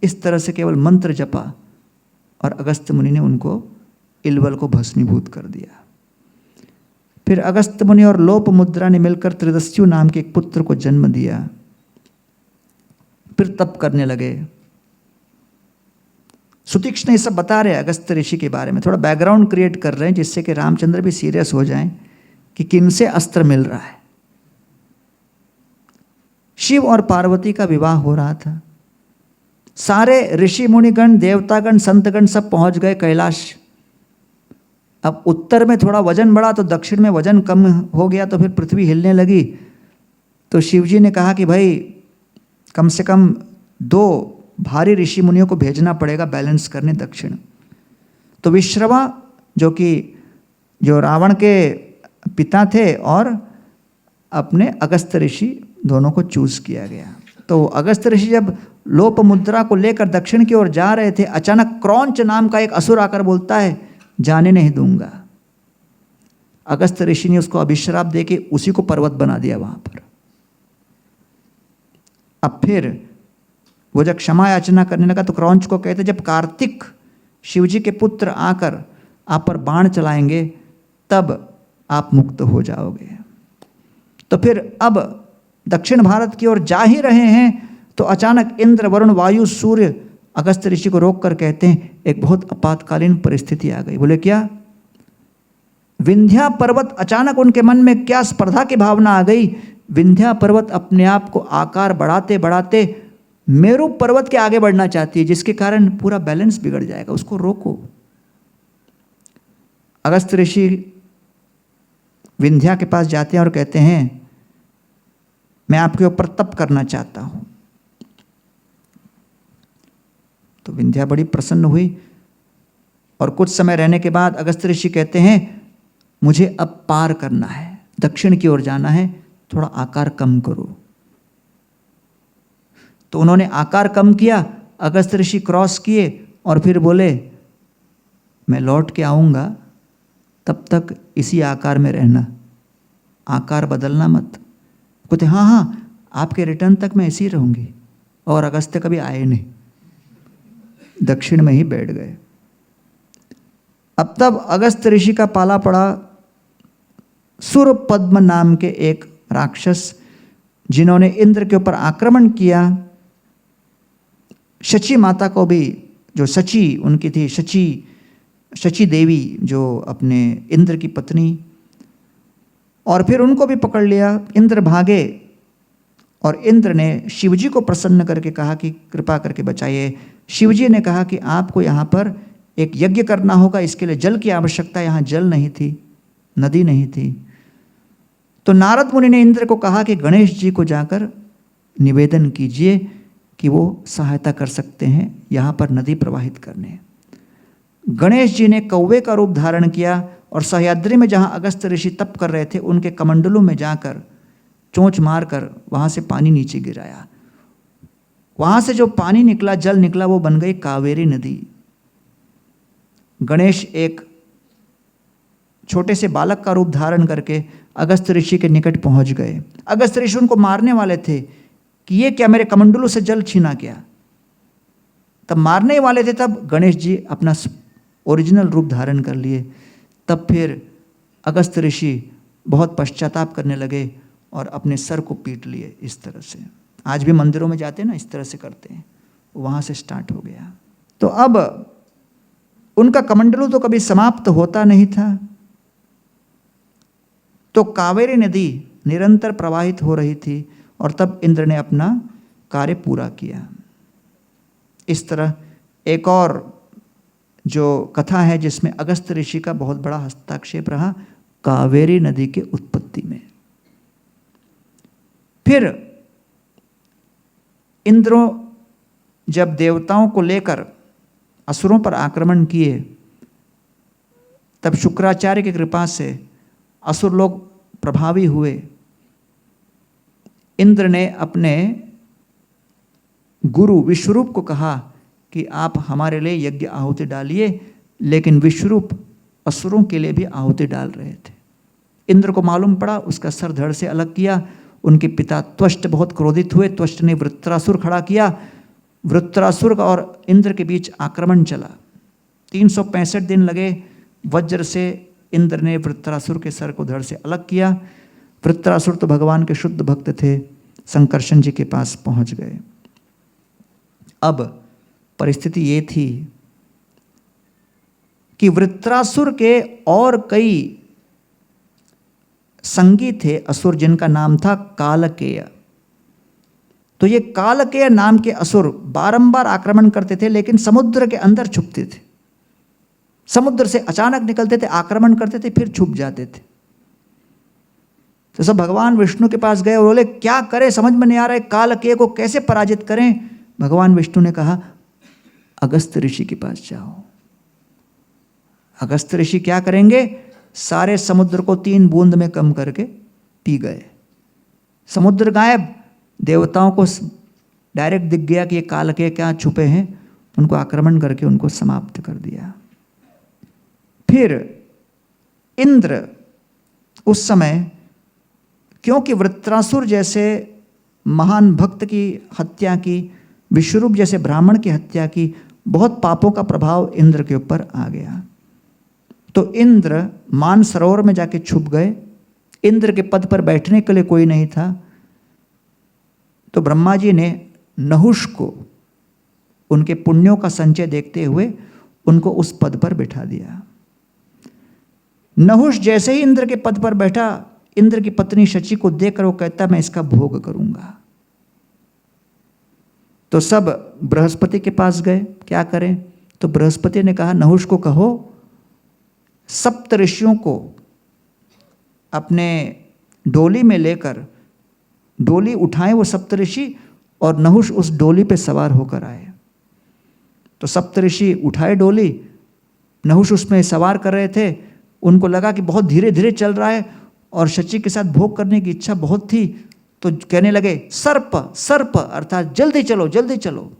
S1: इस तरह से केवल मंत्र जपा और अगस्त्य मुनि ने उनको इलवल को भस्मीभूत कर दिया। फिर अगस्त्य मुनि और लोप मुद्रा ने मिलकर त्रिदस्यु नाम के एक पुत्र को जन्म दिया। फिर तप करने लगे। सुतीक्ष्ण ये सब बता रहे हैं अगस्त्य ऋषि के बारे में, थोड़ा बैकग्राउंड क्रिएट कर रहे हैं जिससे कि रामचंद्र भी सीरियस हो जाएं कि किनसे अस्त्र मिल रहा है। शिव और पार्वती का विवाह हो रहा था। सारे ऋषि मुनिगण, देवतागण, संतगण सब पहुंच गए कैलाश। अब उत्तर में थोड़ा वजन बढ़ा तो दक्षिण में वजन कम हो गया, तो फिर पृथ्वी हिलने लगी। तो शिवजी ने कहा कि भाई कम से कम 2 भारी ऋषि मुनियों को भेजना पड़ेगा बैलेंस करने दक्षिण। तो विश्रवा जो रावण के पिता थे और अपने अगस्त्य ऋषि दोनों को चूज किया गया। तो अगस्त्य ऋषि जब लोप मुद्रा को लेकर दक्षिण की ओर जा रहे थे, अचानक क्रौंच नाम का एक असुर आकर बोलता है जाने नहीं दूंगा। अगस्त्य ऋषि ने उसको अभिश्राप देके उसी को पर्वत बना दिया वहां पर। अब फिर वो जब क्षमा याचना करने लगा तो क्रौंच को कहते जब कार्तिक शिवजी के पुत्र आकर आप पर बाण चलाएंगे तब आप मुक्त हो जाओगे। तो फिर अब दक्षिण भारत की ओर जा ही रहे हैं तो अचानक इंद्र, वरुण, वायु, सूर्य अगस्त्य ऋषि को रोक कर कहते हैं एक बहुत आपातकालीन परिस्थिति आ गई। बोले क्या? विंध्या पर्वत, अचानक उनके मन में क्या स्पर्धा की भावना आ गई। विंध्या पर्वत अपने आप को आकार बढ़ाते बढ़ाते मेरू पर्वत के आगे बढ़ना चाहती है, जिसके कारण पूरा बैलेंस बिगड़ जाएगा, उसको रोको। अगस्त्य ऋषि विंध्या के पास जाते हैं और कहते हैं मैं आपके ऊपर तप करना चाहता हूं। तो विंध्या बड़ी प्रसन्न हुई और कुछ समय रहने के बाद अगस्त्य ऋषि कहते हैं मुझे अब पार करना है, दक्षिण की ओर जाना है, थोड़ा आकार कम करो। तो उन्होंने आकार कम किया, अगस्त्य ऋषि क्रॉस किए और फिर बोले मैं लौट के आऊंगा, तब तक इसी आकार में रहना, आकार बदलना मत। कहते हाँ हाँ आपके रिटर्न तक मैं इसी रहूंगी। और अगस्त्य कभी आए नहीं, दक्षिण में ही बैठ गए। अब तब अगस्त्य ऋषि का पाला पड़ा सुर पद्म नाम के एक राक्षस, जिन्होंने इंद्र के ऊपर आक्रमण किया। शची माता को भी, जो शची उनकी थी, शची देवी जो अपने इंद्र की पत्नी, और फिर उनको भी पकड़ लिया। इंद्र भागे और इंद्र ने शिवजी को प्रसन्न करके कहा कि कृपा करके बचाइए। शिवजी ने कहा कि आपको यहाँ पर एक यज्ञ करना होगा, इसके लिए जल की आवश्यकता। यहाँ जल नहीं थी, नदी नहीं थी। तो नारद मुनि ने इंद्र को कहा कि गणेश जी को जाकर निवेदन कीजिए कि वो सहायता कर सकते हैं यहाँ पर नदी प्रवाहित करने। गणेश जी ने कौवे का रूप धारण किया और सह्याद्री में जहाँ अगस्त्य ऋषि तप कर रहे थे उनके कमंडलों में जाकर चोंच मारकर वहाँ से पानी नीचे गिराया। वहाँ से जो पानी निकला, जल निकला, वो बन गई कावेरी नदी। गणेश एक छोटे से बालक का रूप धारण करके अगस्त्य ऋषि के निकट पहुंच गए। अगस्त्य ऋषि उनको मारने वाले थे कि ये क्या, मेरे कमंडलों से जल छीना क्या। तब मारने वाले थे, तब गणेश जी अपना ओरिजिनल रूप धारण कर लिए। तब फिर अगस्त्य ऋषि बहुत पश्चाताप करने लगे और अपने सर को पीट लिए इस तरह से। आज भी मंदिरों में जाते हैं ना, इस तरह से करते हैं, वहाँ से स्टार्ट हो गया। तो अब उनका कमंडलू तो कभी समाप्त होता नहीं था। तो कावेरी नदी निरंतर प्रवाहित हो रही थी और तब इंद्र ने अपना कार्य पूरा किया। इस तरह एक और जो कथा है जिसमें अगस्त्य ऋषि का बहुत बड़ा हस्तक्षेप रहा, कावेरी नदी के उत्पत्ति में। फिर इंद्र जब देवताओं को लेकर असुरों पर आक्रमण किए, तब शुक्राचार्य की कृपा से असुर लोग प्रभावी हुए। इंद्र ने अपने गुरु विश्वरूप को कहा कि आप हमारे लिए यज्ञ आहुति डालिए, लेकिन विश्वरूप असुरों के लिए भी आहुति डाल रहे थे। इंद्र को मालूम पड़ा, उसका सर धड़ से अलग किया। उनके पिता त्वष्ट बहुत क्रोधित हुए। त्वष्ट ने वृत्रासुर खड़ा किया। वृत्रासुर और इंद्र के बीच आक्रमण चला। 365 दिन लगे। वज्र से इंद्र ने वृत्रासुर के सर को धड़ से अलग किया। वृत्रासुर तो भगवान के शुद्ध भक्त थे, संकर्षण जी के पास पहुंच गए। अब परिस्थिति ये थी कि वृत्रासुर के और कई संगी थे असुर, जिनका नाम था कालकेय। तो ये कालकेय नाम के असुर बारंबार आक्रमण करते थे, लेकिन समुद्र के अंदर छुपते थे। समुद्र से अचानक निकलते थे, आक्रमण करते थे, फिर छुप जाते थे। तो सब भगवान विष्णु के पास गए और बोले क्या करें, समझ में नहीं आ रहा है, कालकेय को कैसे पराजित करें। भगवान विष्णु ने कहा अगस्त्य ऋषि के पास जाओ। अगस्त्य ऋषि क्या करेंगे, सारे समुद्र को 3 बूंद में कम करके पी गए। समुद्र गायब। देवताओं को डायरेक्ट दिख गया कि ये कालकेय क्या छुपे हैं, उनको आक्रमण करके उनको समाप्त कर दिया। फिर इंद्र उस समय, क्योंकि वृत्रासुर जैसे महान भक्त की हत्या की, विश्वरूप जैसे ब्राह्मण की हत्या की, बहुत पापों का प्रभाव इंद्र के ऊपर आ गया। तो इंद्र मानसरोवर में जाके छुप गए। इंद्र के पद पर बैठने के लिए कोई नहीं था। तो ब्रह्मा जी ने नहुष को उनके पुण्यों का संचय देखते हुए उनको उस पद पर बैठा दिया। नहुष जैसे ही इंद्र के पद पर बैठा, इंद्र की पत्नी शची को देखकर वो कहता मैं इसका भोग करूंगा। तो सब बृहस्पति के पास गए, क्या करें। तो बृहस्पति ने कहा नहुष को कहो 7 ऋषियों को अपने डोली में लेकर, डोली उठाए वो सप्तऋषि और नहुष उस डोली पे सवार होकर आए। तो सप्तऋषि उठाए डोली, नहुष उसमें सवार कर रहे थे। उनको लगा कि बहुत धीरे धीरे चल रहा है और शची के साथ भोग करने की इच्छा बहुत थी, तो कहने लगे सर्प सर्प, अर्थात जल्दी चलो जल्दी चलो।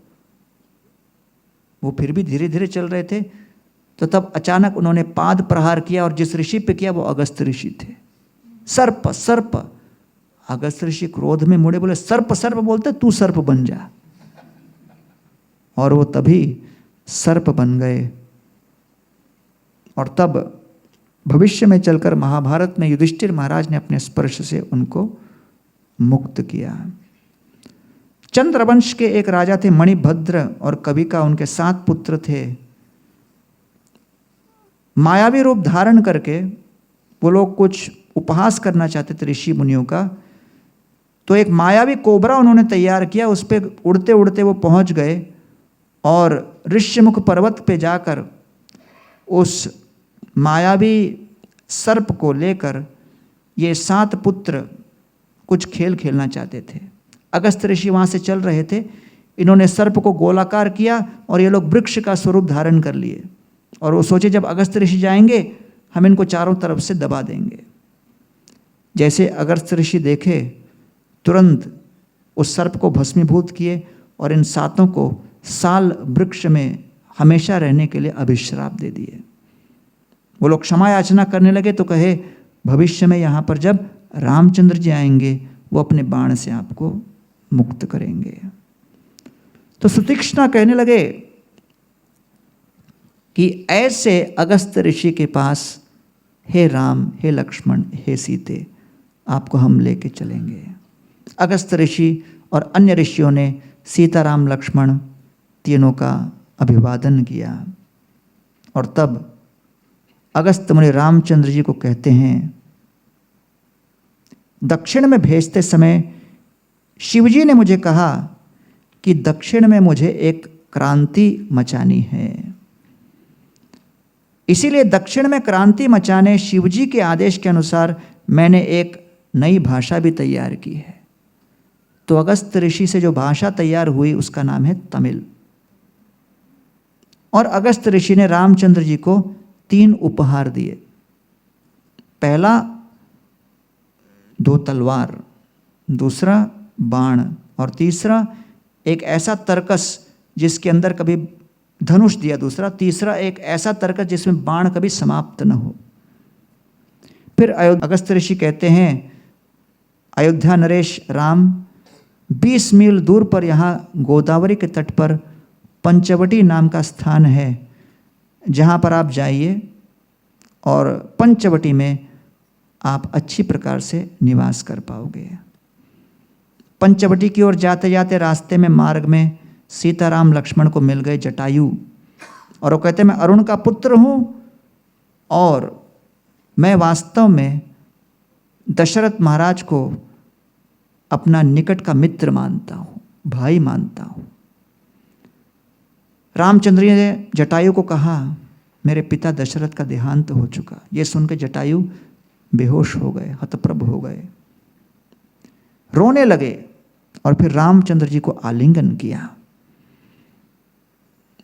S1: वो फिर भी धीरे धीरे चल रहे थे। तो तब अचानक उन्होंने पाद प्रहार किया और जिस ऋषि पे किया वो अगस्त ऋषि थे। सर्प सर्प। अगस्त ऋषि क्रोध में मुड़े, बोले सर्प सर्प बोलते, तू सर्प बन जा। और वो तभी सर्प बन गए। और तब भविष्य में चलकर महाभारत में युधिष्ठिर महाराज ने अपने स्पर्श से उनको मुक्त किया। चंद्रवंश के एक राजा थे मणिभद्र, और कविका, उनके 7 पुत्र थे। मायावी रूप धारण करके वो लोग कुछ उपहास करना चाहते थे ऋषि मुनियों का। तो एक मायावी कोबरा उन्होंने तैयार किया, उस पर उड़ते उड़ते वो पहुंच गए और ऋष्यमुख पर्वत पे जाकर उस मायावी सर्प को लेकर ये 7 पुत्र कुछ खेल खेलना चाहते थे। अगस्त ऋषि वहाँ से चल रहे थे। इन्होंने सर्प को गोलाकार किया और ये लोग वृक्ष का स्वरूप धारण कर लिए। और वो सोचे जब अगस्त ऋषि जाएंगे हम इनको चारों तरफ से दबा देंगे। जैसे अगस्त ऋषि देखे, तुरंत उस सर्प को भस्मीभूत किए और इन 7 को साल वृक्ष में हमेशा रहने के लिए अभिश्राप दे दिए। वो लोग क्षमा याचना करने लगे तो कहे भविष्य में यहाँ पर जब रामचंद्र जी आएंगे वो अपने बाण से आपको मुक्त करेंगे। तो सुतीक्ष्णा कहने लगे कि ऐसे अगस्त ऋषि के पास हे राम, हे लक्ष्मण, हे सीते, आपको हम लेके चलेंगे। अगस्त ऋषि और अन्य ऋषियों ने सीताराम लक्ष्मण तीनों का अभिवादन किया। और तब अगस्त मुनि रामचंद्र जी को कहते हैं, दक्षिण में भेजते समय शिवजी ने मुझे कहा कि दक्षिण में मुझे एक क्रांति मचानी है। इसीलिए दक्षिण में क्रांति मचाने शिवजी के आदेश के अनुसार मैंने एक नई भाषा भी तैयार की है। तो अगस्त ऋषि से जो भाषा तैयार हुई उसका नाम है तमिल। और अगस्त ऋषि ने रामचंद्र जी को 3 उपहार दिए। पहला 2 तलवार, दूसरा बाण, और तीसरा एक ऐसा तरकस जिसके अंदर कभी धनुष दिया, दूसरा, तीसरा एक ऐसा तरकस जिसमें बाण कभी समाप्त न हो। फिर अगस्त ऋषि कहते हैं, अयोध्या नरेश राम, 20 मील दूर पर यहाँ गोदावरी के तट पर पंचवटी नाम का स्थान है, जहाँ पर आप जाइए और पंचवटी में आप अच्छी प्रकार से निवास कर पाओगे। पंचवटी की ओर जाते जाते रास्ते में मार्ग में सीताराम लक्ष्मण को मिल गए जटायु, और वो कहते मैं अरुण का पुत्र हूँ और मैं वास्तव में दशरथ महाराज को अपना निकट का मित्र मानता हूँ, भाई मानता हूँ। रामचंद्र ने जटायु को कहा मेरे पिता दशरथ का देहांत हो चुका। ये सुनकर जटायु बेहोश हो गए, हतप्रभ हो गए, रोने लगे और फिर रामचंद्र जी को आलिंगन किया।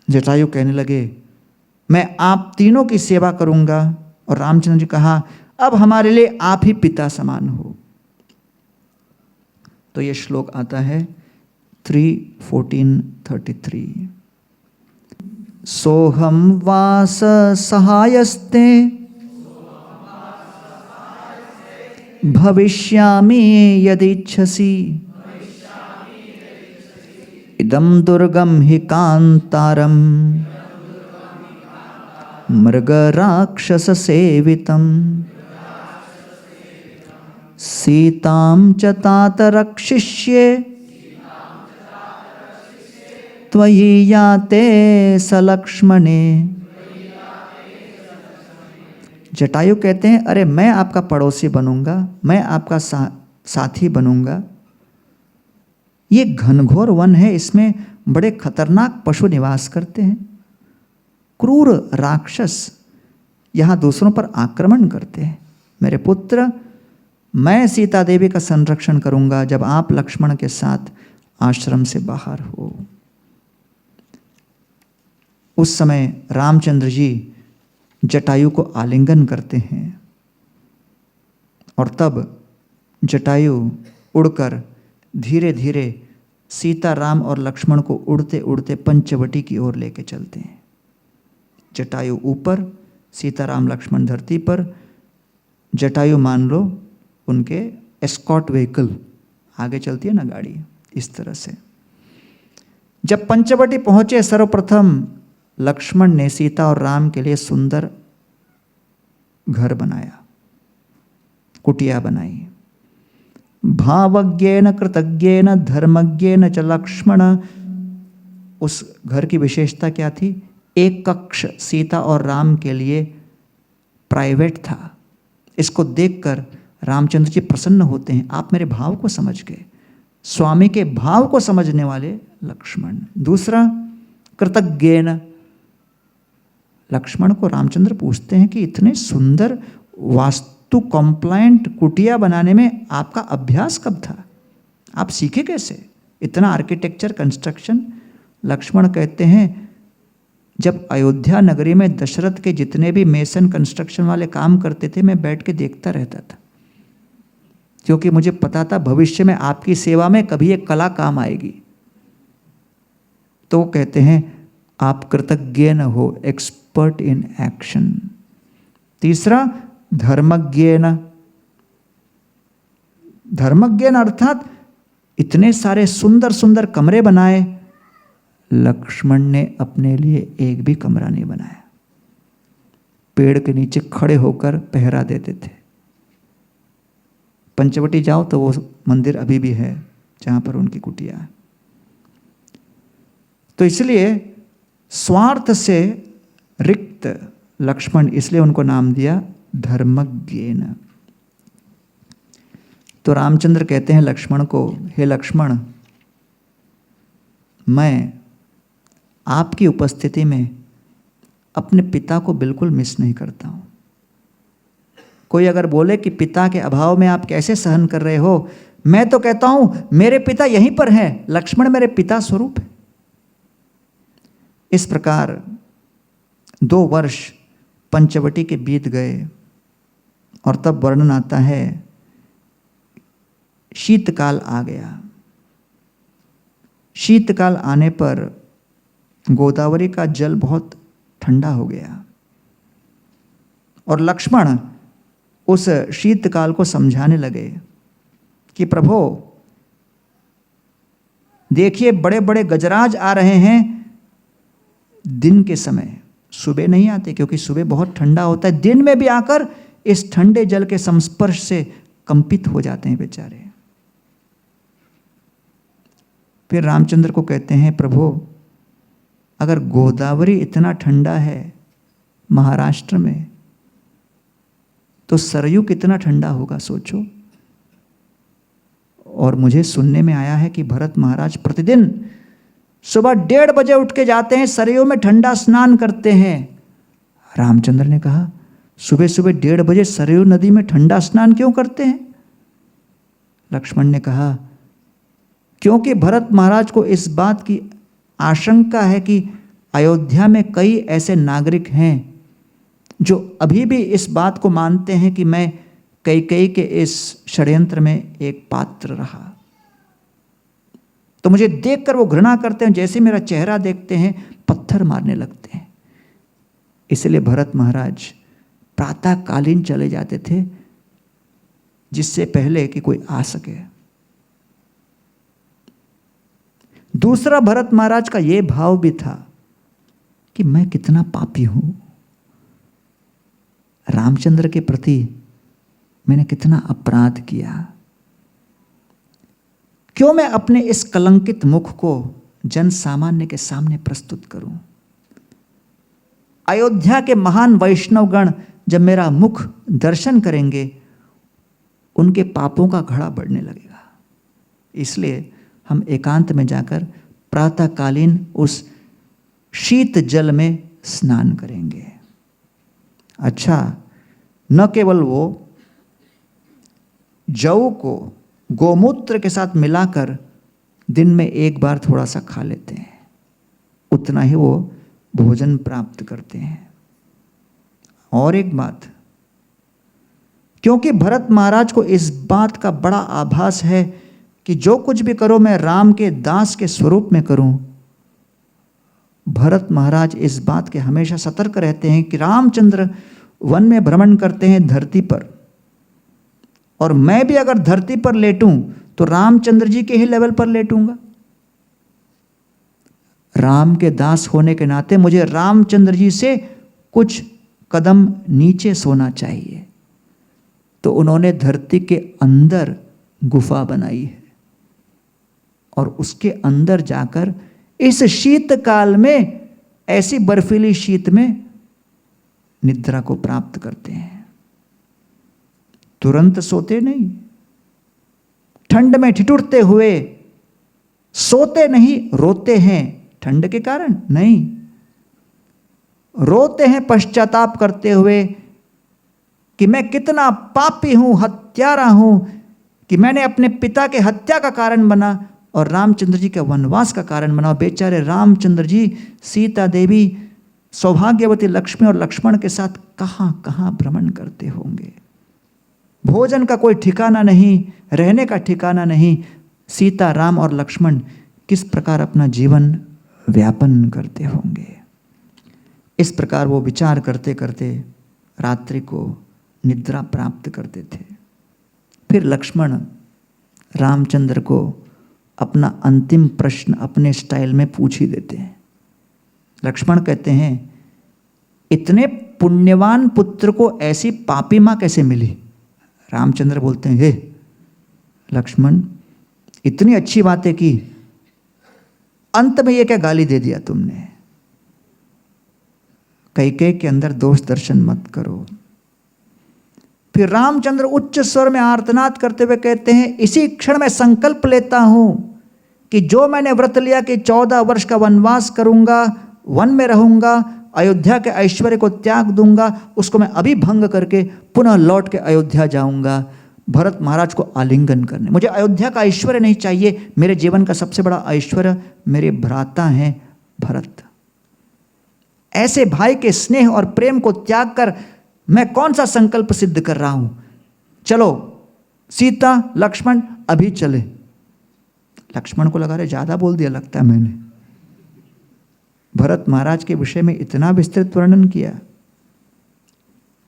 S1: जटायु कहने लगे मैं आप तीनों की सेवा करूंगा, और रामचंद्र जी कहा अब हमारे लिए आप ही पिता समान हो। तो ये श्लोक आता है 3:14-33। सोहम वास सहायस्ते भविष्यामि यदिच्छसि इदं दुर्गम हि कांतारम मृगराक्षस सेवितम सीतां च तात रक्षिष्ये त्वयि याते सलक्ष्मणे। जटायु कहते हैं अरे मैं आपका पड़ोसी बनूंगा, मैं आपका साथी बनूंगा। ये घनघोर वन है, इसमें बड़े खतरनाक पशु निवास करते हैं, क्रूर राक्षस यहाँ दूसरों पर आक्रमण करते हैं। मेरे पुत्र मैं सीता देवी का संरक्षण करूंगा जब आप लक्ष्मण के साथ आश्रम से बाहर हो। उस समय रामचंद्र जी जटायु को आलिंगन करते हैं और तब जटायु उड़कर धीरे धीरे सीता, राम और लक्ष्मण को उड़ते उड़ते पंचवटी की ओर लेके चलते हैं। जटायु ऊपर, सीता, राम, लक्ष्मण धरती पर। जटायु मान लो उनके एस्कॉर्ट व्हीकल, आगे चलती है ना गाड़ी, इस तरह से। जब पंचवटी पहुंचे, सर्वप्रथम लक्ष्मण ने सीता और राम के लिए सुंदर घर बनाया, कुटिया बनाई। भावज्ञेन कृतज्ञेन धर्मज्ञेन च लक्ष्मण। उस घर की विशेषता क्या थी? एक कक्ष सीता और राम के लिए प्राइवेट था। इसको देखकर रामचंद्र जी प्रसन्न होते हैं। आप मेरे भाव को समझ गए, स्वामी के भाव को समझने वाले लक्ष्मण। दूसरा, कृतज्ञेन। लक्ष्मण को रामचंद्र पूछते हैं कि इतने सुंदर वास्तु कॉम्प्लायंट कुटिया बनाने में आपका अभ्यास कब था? आप सीखे कैसे इतना आर्किटेक्चर, कंस्ट्रक्शन? लक्ष्मण कहते हैं, जब अयोध्या नगरी में दशरथ के जितने भी मेसन कंस्ट्रक्शन वाले काम करते थे, मैं बैठ के देखता रहता था, क्योंकि मुझे पता था भविष्य में आपकी सेवा में कभी एक कला काम आएगी। तो कहते हैं आप कृतज्ञ न हो, एक्सपर्ट इन एक्शन। तीसरा, धर्मज्ञेन। धर्मज्ञेन अर्थात इतने सारे सुंदर सुंदर कमरे बनाए, लक्ष्मण ने अपने लिए एक भी कमरा नहीं बनाया। पेड़ के नीचे खड़े होकर पहरा देते थे। पंचवटी जाओ तो वो मंदिर अभी भी है जहां पर उनकी कुटिया है। तो इसलिए स्वार्थ से रिक्त लक्ष्मण, इसलिए उनको नाम दिया धर्मज्ञेन। तो रामचंद्र कहते हैं लक्ष्मण को, हे लक्ष्मण, मैं आपकी उपस्थिति में अपने पिता को बिल्कुल मिस नहीं करता हूं। कोई अगर बोले कि पिता के अभाव में आप कैसे सहन कर रहे हो, मैं तो कहता हूं मेरे पिता यहीं पर हैं, लक्ष्मण मेरे पिता स्वरूप है। इस प्रकार 2 वर्ष पंचवटी के बीत गए और तब वर्णन आता है, शीतकाल आ गया। शीतकाल आने पर गोदावरी का जल बहुत ठंडा हो गया और लक्ष्मण उस शीतकाल को समझाने लगे कि प्रभो देखिए, बड़े बड़े गजराज आ रहे हैं दिन के समय, सुबह नहीं आते क्योंकि सुबह बहुत ठंडा होता है। दिन में भी आकर इस ठंडे जल के संस्पर्श से कंपित हो जाते हैं बेचारे। फिर रामचंद्र को कहते हैं, प्रभु अगर गोदावरी इतना ठंडा है महाराष्ट्र में, तो सरयू कितना ठंडा होगा सोचो। और मुझे सुनने में आया है कि भरत महाराज प्रतिदिन सुबह 1:30 बजे उठ के जाते हैं, सरयू में ठंडा स्नान करते हैं। रामचंद्र ने कहा, सुबह सुबह 1:30 बजे सरयू नदी में ठंडा स्नान क्यों करते हैं? लक्ष्मण ने कहा, क्योंकि भरत महाराज को इस बात की आशंका है कि अयोध्या में कई ऐसे नागरिक हैं जो अभी भी इस बात को मानते हैं कि मैं कैकेयी के इस षड्यंत्र में एक पात्र रहा। तो मुझे देखकर वो घृणा करते हैं, जैसे मेरा चेहरा देखते हैं पत्थर मारने लगते हैं। इसलिए भरत महाराज प्रातःकालीन चले जाते थे, जिससे पहले कि कोई आ सके। दूसरा, भरत महाराज का यह भाव भी था कि मैं कितना पापी हूं, रामचंद्र के प्रति मैंने कितना अपराध किया। क्यों मैं अपने इस कलंकित मुख को जन सामान्य के सामने प्रस्तुत करूं? अयोध्या के महान वैष्णवगण जब मेरा मुख दर्शन करेंगे, उनके पापों का घड़ा बढ़ने लगेगा। इसलिए हम एकांत में जाकर प्रातःकालीन उस शीत जल में स्नान करेंगे। अच्छा, न केवल वो, जौ को गोमूत्र के साथ मिलाकर दिन में एक बार थोड़ा सा खा लेते हैं, उतना ही वो भोजन प्राप्त करते हैं। और एक बात, क्योंकि भरत महाराज को इस बात का बड़ा आभास है कि जो कुछ भी करो मैं राम के दास के स्वरूप में करूं, भरत महाराज इस बात के हमेशा सतर्क रहते हैं कि रामचंद्र वन में भ्रमण करते हैं धरती पर, और मैं भी अगर धरती पर लेटूं तो रामचंद्र जी के ही लेवल पर लेटूंगा। राम के दास होने के नाते मुझे रामचंद्र जी से कुछ कदम नीचे सोना चाहिए। तो उन्होंने धरती के अंदर गुफा बनाई है और उसके अंदर जाकर इस शीतकाल में, ऐसी बर्फीली शीत में निद्रा को प्राप्त करते हैं। तुरंत सोते नहीं, ठंड में ठिठुरते हुए सोते नहीं, रोते हैं ठंड के कारण नहीं, रोते हैं पश्चाताप करते हुए कि मैं कितना पापी हूं, हत्यारा हूं, कि मैंने अपने पिता के हत्या का कारण बना और रामचंद्र जी के वनवास का कारण बना। बेचारे रामचंद्र जी सीता देवी, सौभाग्यवती लक्ष्मी और लक्ष्मण के साथ कहां कहां भ्रमण करते होंगे। भोजन का कोई ठिकाना नहीं, रहने का ठिकाना नहीं। सीता, राम और लक्ष्मण किस प्रकार अपना जीवन व्यापन करते होंगे। इस प्रकार वो विचार करते करते रात्रि को निद्रा प्राप्त करते थे। फिर लक्ष्मण रामचंद्र को अपना अंतिम प्रश्न अपने स्टाइल में पूछ ही देते हैं। लक्ष्मण कहते हैं, इतने पुण्यवान पुत्र को ऐसी पापी मां कैसे मिली? रामचंद्र बोलते हैं, हे लक्ष्मण, इतनी अच्छी बातें की, अंत में ये क्या गाली दे दिया तुमने? कैकेयी के अंदर दोष दर्शन मत करो। फिर रामचंद्र उच्च स्वर में आर्तनाद करते हुए कहते हैं, इसी क्षण मैं संकल्प लेता हूं कि जो मैंने व्रत लिया कि 14 वर्ष का वनवास करूंगा, वन में रहूंगा, अयोध्या के ऐश्वर्य को त्याग दूंगा, उसको मैं अभी भंग करके पुनः लौट के अयोध्या जाऊंगा भरत महाराज को आलिंगन करने। मुझे अयोध्या का ऐश्वर्य नहीं चाहिए, मेरे जीवन का सबसे बड़ा ऐश्वर्य मेरे भ्राता हैं भरत। ऐसे भाई के स्नेह और प्रेम को त्याग कर मैं कौन सा संकल्प सिद्ध कर रहा हूं? चलो सीता, लक्ष्मण अभी चले। लक्ष्मण को लगा रहे ज्यादा बोल दिया लगता है मैंने। भरत महाराज के विषय में इतना विस्तृत वर्णन किया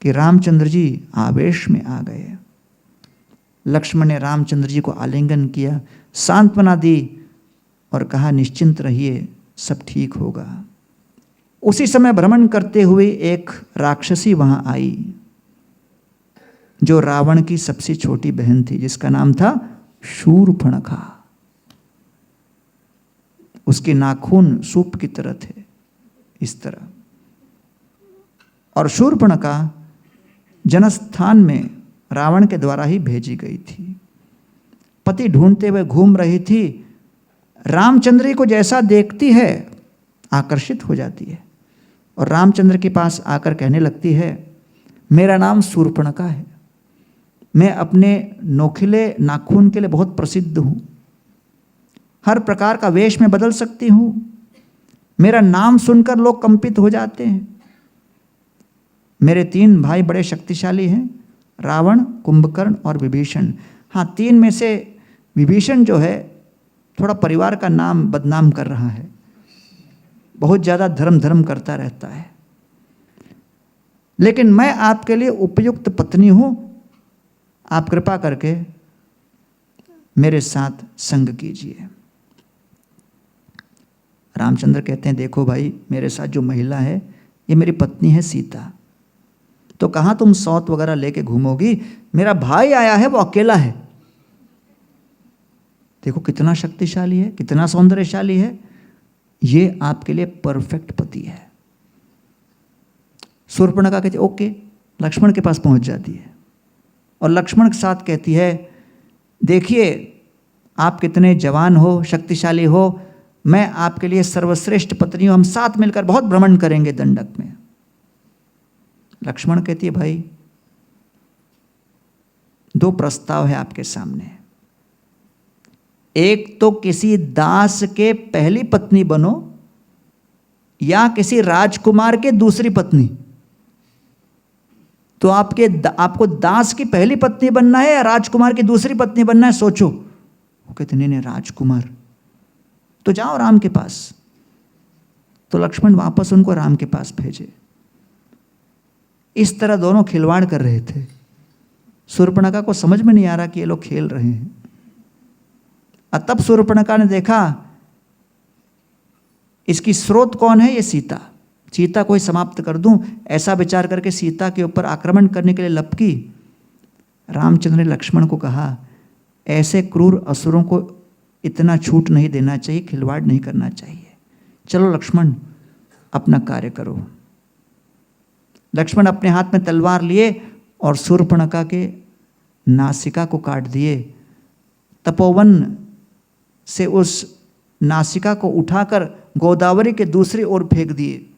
S1: कि रामचंद्र जी आवेश में आ गए। लक्ष्मण ने रामचंद्र जी को आलिंगन किया, सांत्वना दी और कहा, निश्चिंत रहिए, सब ठीक होगा। उसी समय भ्रमण करते हुए एक राक्षसी वहां आई, जो रावण की सबसे छोटी बहन थी, जिसका नाम था शूर्पणखा। उसके नाखून सूप की तरह थे, इस तरह। और शूर्पणखा जनस्थान में रावण के द्वारा ही भेजी गई थी। पति ढूंढते हुए घूम रही थी। रामचंद्र को जैसा देखती है आकर्षित हो जाती है और रामचंद्र के पास आकर कहने लगती है, मेरा नाम शूर्पणखा है, मैं अपने नोखिले नाखून के लिए बहुत प्रसिद्ध हूँ, हर प्रकार का वेश में बदल सकती हूँ, मेरा नाम सुनकर लोग कंपित हो जाते हैं। मेरे 3 भाई बड़े शक्तिशाली हैं, रावण, कुंभकर्ण और विभीषण। हाँ, 3 में से विभीषण जो है थोड़ा परिवार का नाम बदनाम कर रहा है, बहुत ज़्यादा धर्म करता रहता है, लेकिन मैं आपके लिए उपयुक्त पत्नी हूँ, आप कृपा करके मेरे साथ संग कीजिए। रामचंद्र कहते हैं, देखो भाई, मेरे साथ जो महिला है ये मेरी पत्नी है सीता, तो कहाँ तुम सौत वगैरह लेके घूमोगी? मेरा भाई आया है, वो अकेला है, देखो कितना शक्तिशाली है, कितना सौंदर्यशाली है, ये आपके लिए परफेक्ट पति है। शूर्पणखा कहती है ओके, लक्ष्मण के पास पहुंच जाती है और लक्ष्मण के साथ कहती है, देखिए आप कितने जवान हो, शक्तिशाली हो, मैं आपके लिए सर्वश्रेष्ठ पत्नी हूं, हम साथ मिलकर बहुत भ्रमण करेंगे दंडक में। लक्ष्मण कहती है, भाई दो प्रस्ताव है आपके सामने। एक तो किसी दास के पहली पत्नी बनो या किसी राजकुमार के दूसरी पत्नी। तो आपको दास की पहली पत्नी बनना है या राजकुमार की दूसरी पत्नी बनना है, सोचो। वो कहते नहीं राजकुमार। तो जाओ राम के पास। तो लक्ष्मण वापस उनको राम के पास भेजे। इस तरह दोनों खिलवाड़ कर रहे थे। शूर्पणखा को समझ में नहीं आ रहा कि ये लोग खेल रहे हैं। तब शूर्पणखा ने देखा इसकी स्रोत कौन है, ये सीता। सीता को ही समाप्त कर दूं, ऐसा विचार करके सीता के ऊपर आक्रमण करने के लिए लपकी। रामचंद्र ने लक्ष्मण को कहा, ऐसे क्रूर असुरों को इतना छूट नहीं देना चाहिए, खिलवाड़ नहीं करना चाहिए। चलो लक्ष्मण अपना कार्य करो। लक्ष्मण अपने हाथ में तलवार लिए और शूर्पणखा के नासिका को काट दिए। तपोवन से उस नासिका को उठाकर गोदावरी के दूसरी ओर फेंक दिए।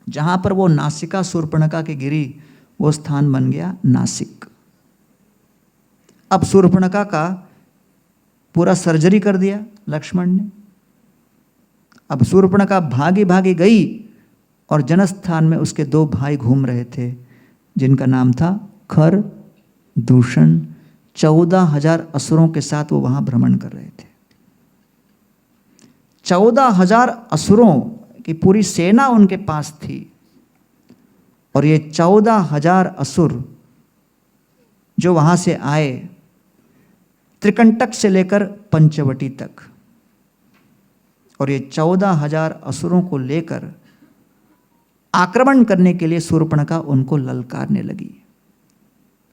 S1: जहां पर वो नासिका शूर्पणखा की गिरी, वो स्थान बन गया नासिक। अब शूर्पणखा का पूरा सर्जरी कर दिया लक्ष्मण ने। अब शूर्पणखा भागी भागी गई और जनस्थान में उसके दो भाई घूम रहे थे, जिनका नाम था खर, दूषण। 14,000 असुरों के साथ वो वहां भ्रमण कर रहे थे। 14,000 असुरों की पूरी सेना उनके पास थी। और ये 14,000 असुर जो वहां से आए, त्रिकंटक से लेकर पंचवटी तक, और ये 14,000 असुरों को लेकर आक्रमण करने के लिए शूर्पणखा उनको ललकारने लगी।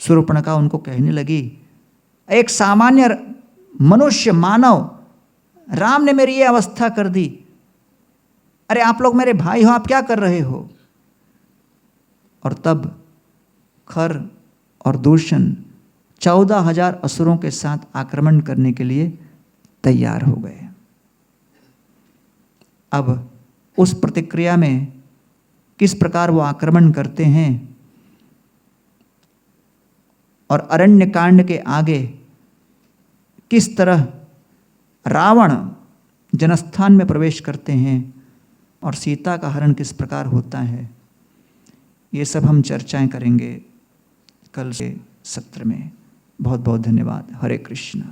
S1: शूर्पणखा उनको कहने लगी, एक सामान्य मनुष्य, मानव, राम ने मेरी ये अवस्था कर दी। अरे आप लोग मेरे भाई हो, आप क्या कर रहे हो? और तब खर और दूषण 14,000 असुरों के साथ आक्रमण करने के लिए तैयार हो गए। अब उस प्रतिक्रिया में किस प्रकार वो आक्रमण करते हैं और अरण्यकांड के आगे किस तरह रावण जनस्थान में प्रवेश करते हैं और सीता का हरण किस प्रकार होता है, ये सब हम चर्चाएं करेंगे कल के सत्र में। बहुत बहुत धन्यवाद। हरे कृष्ण।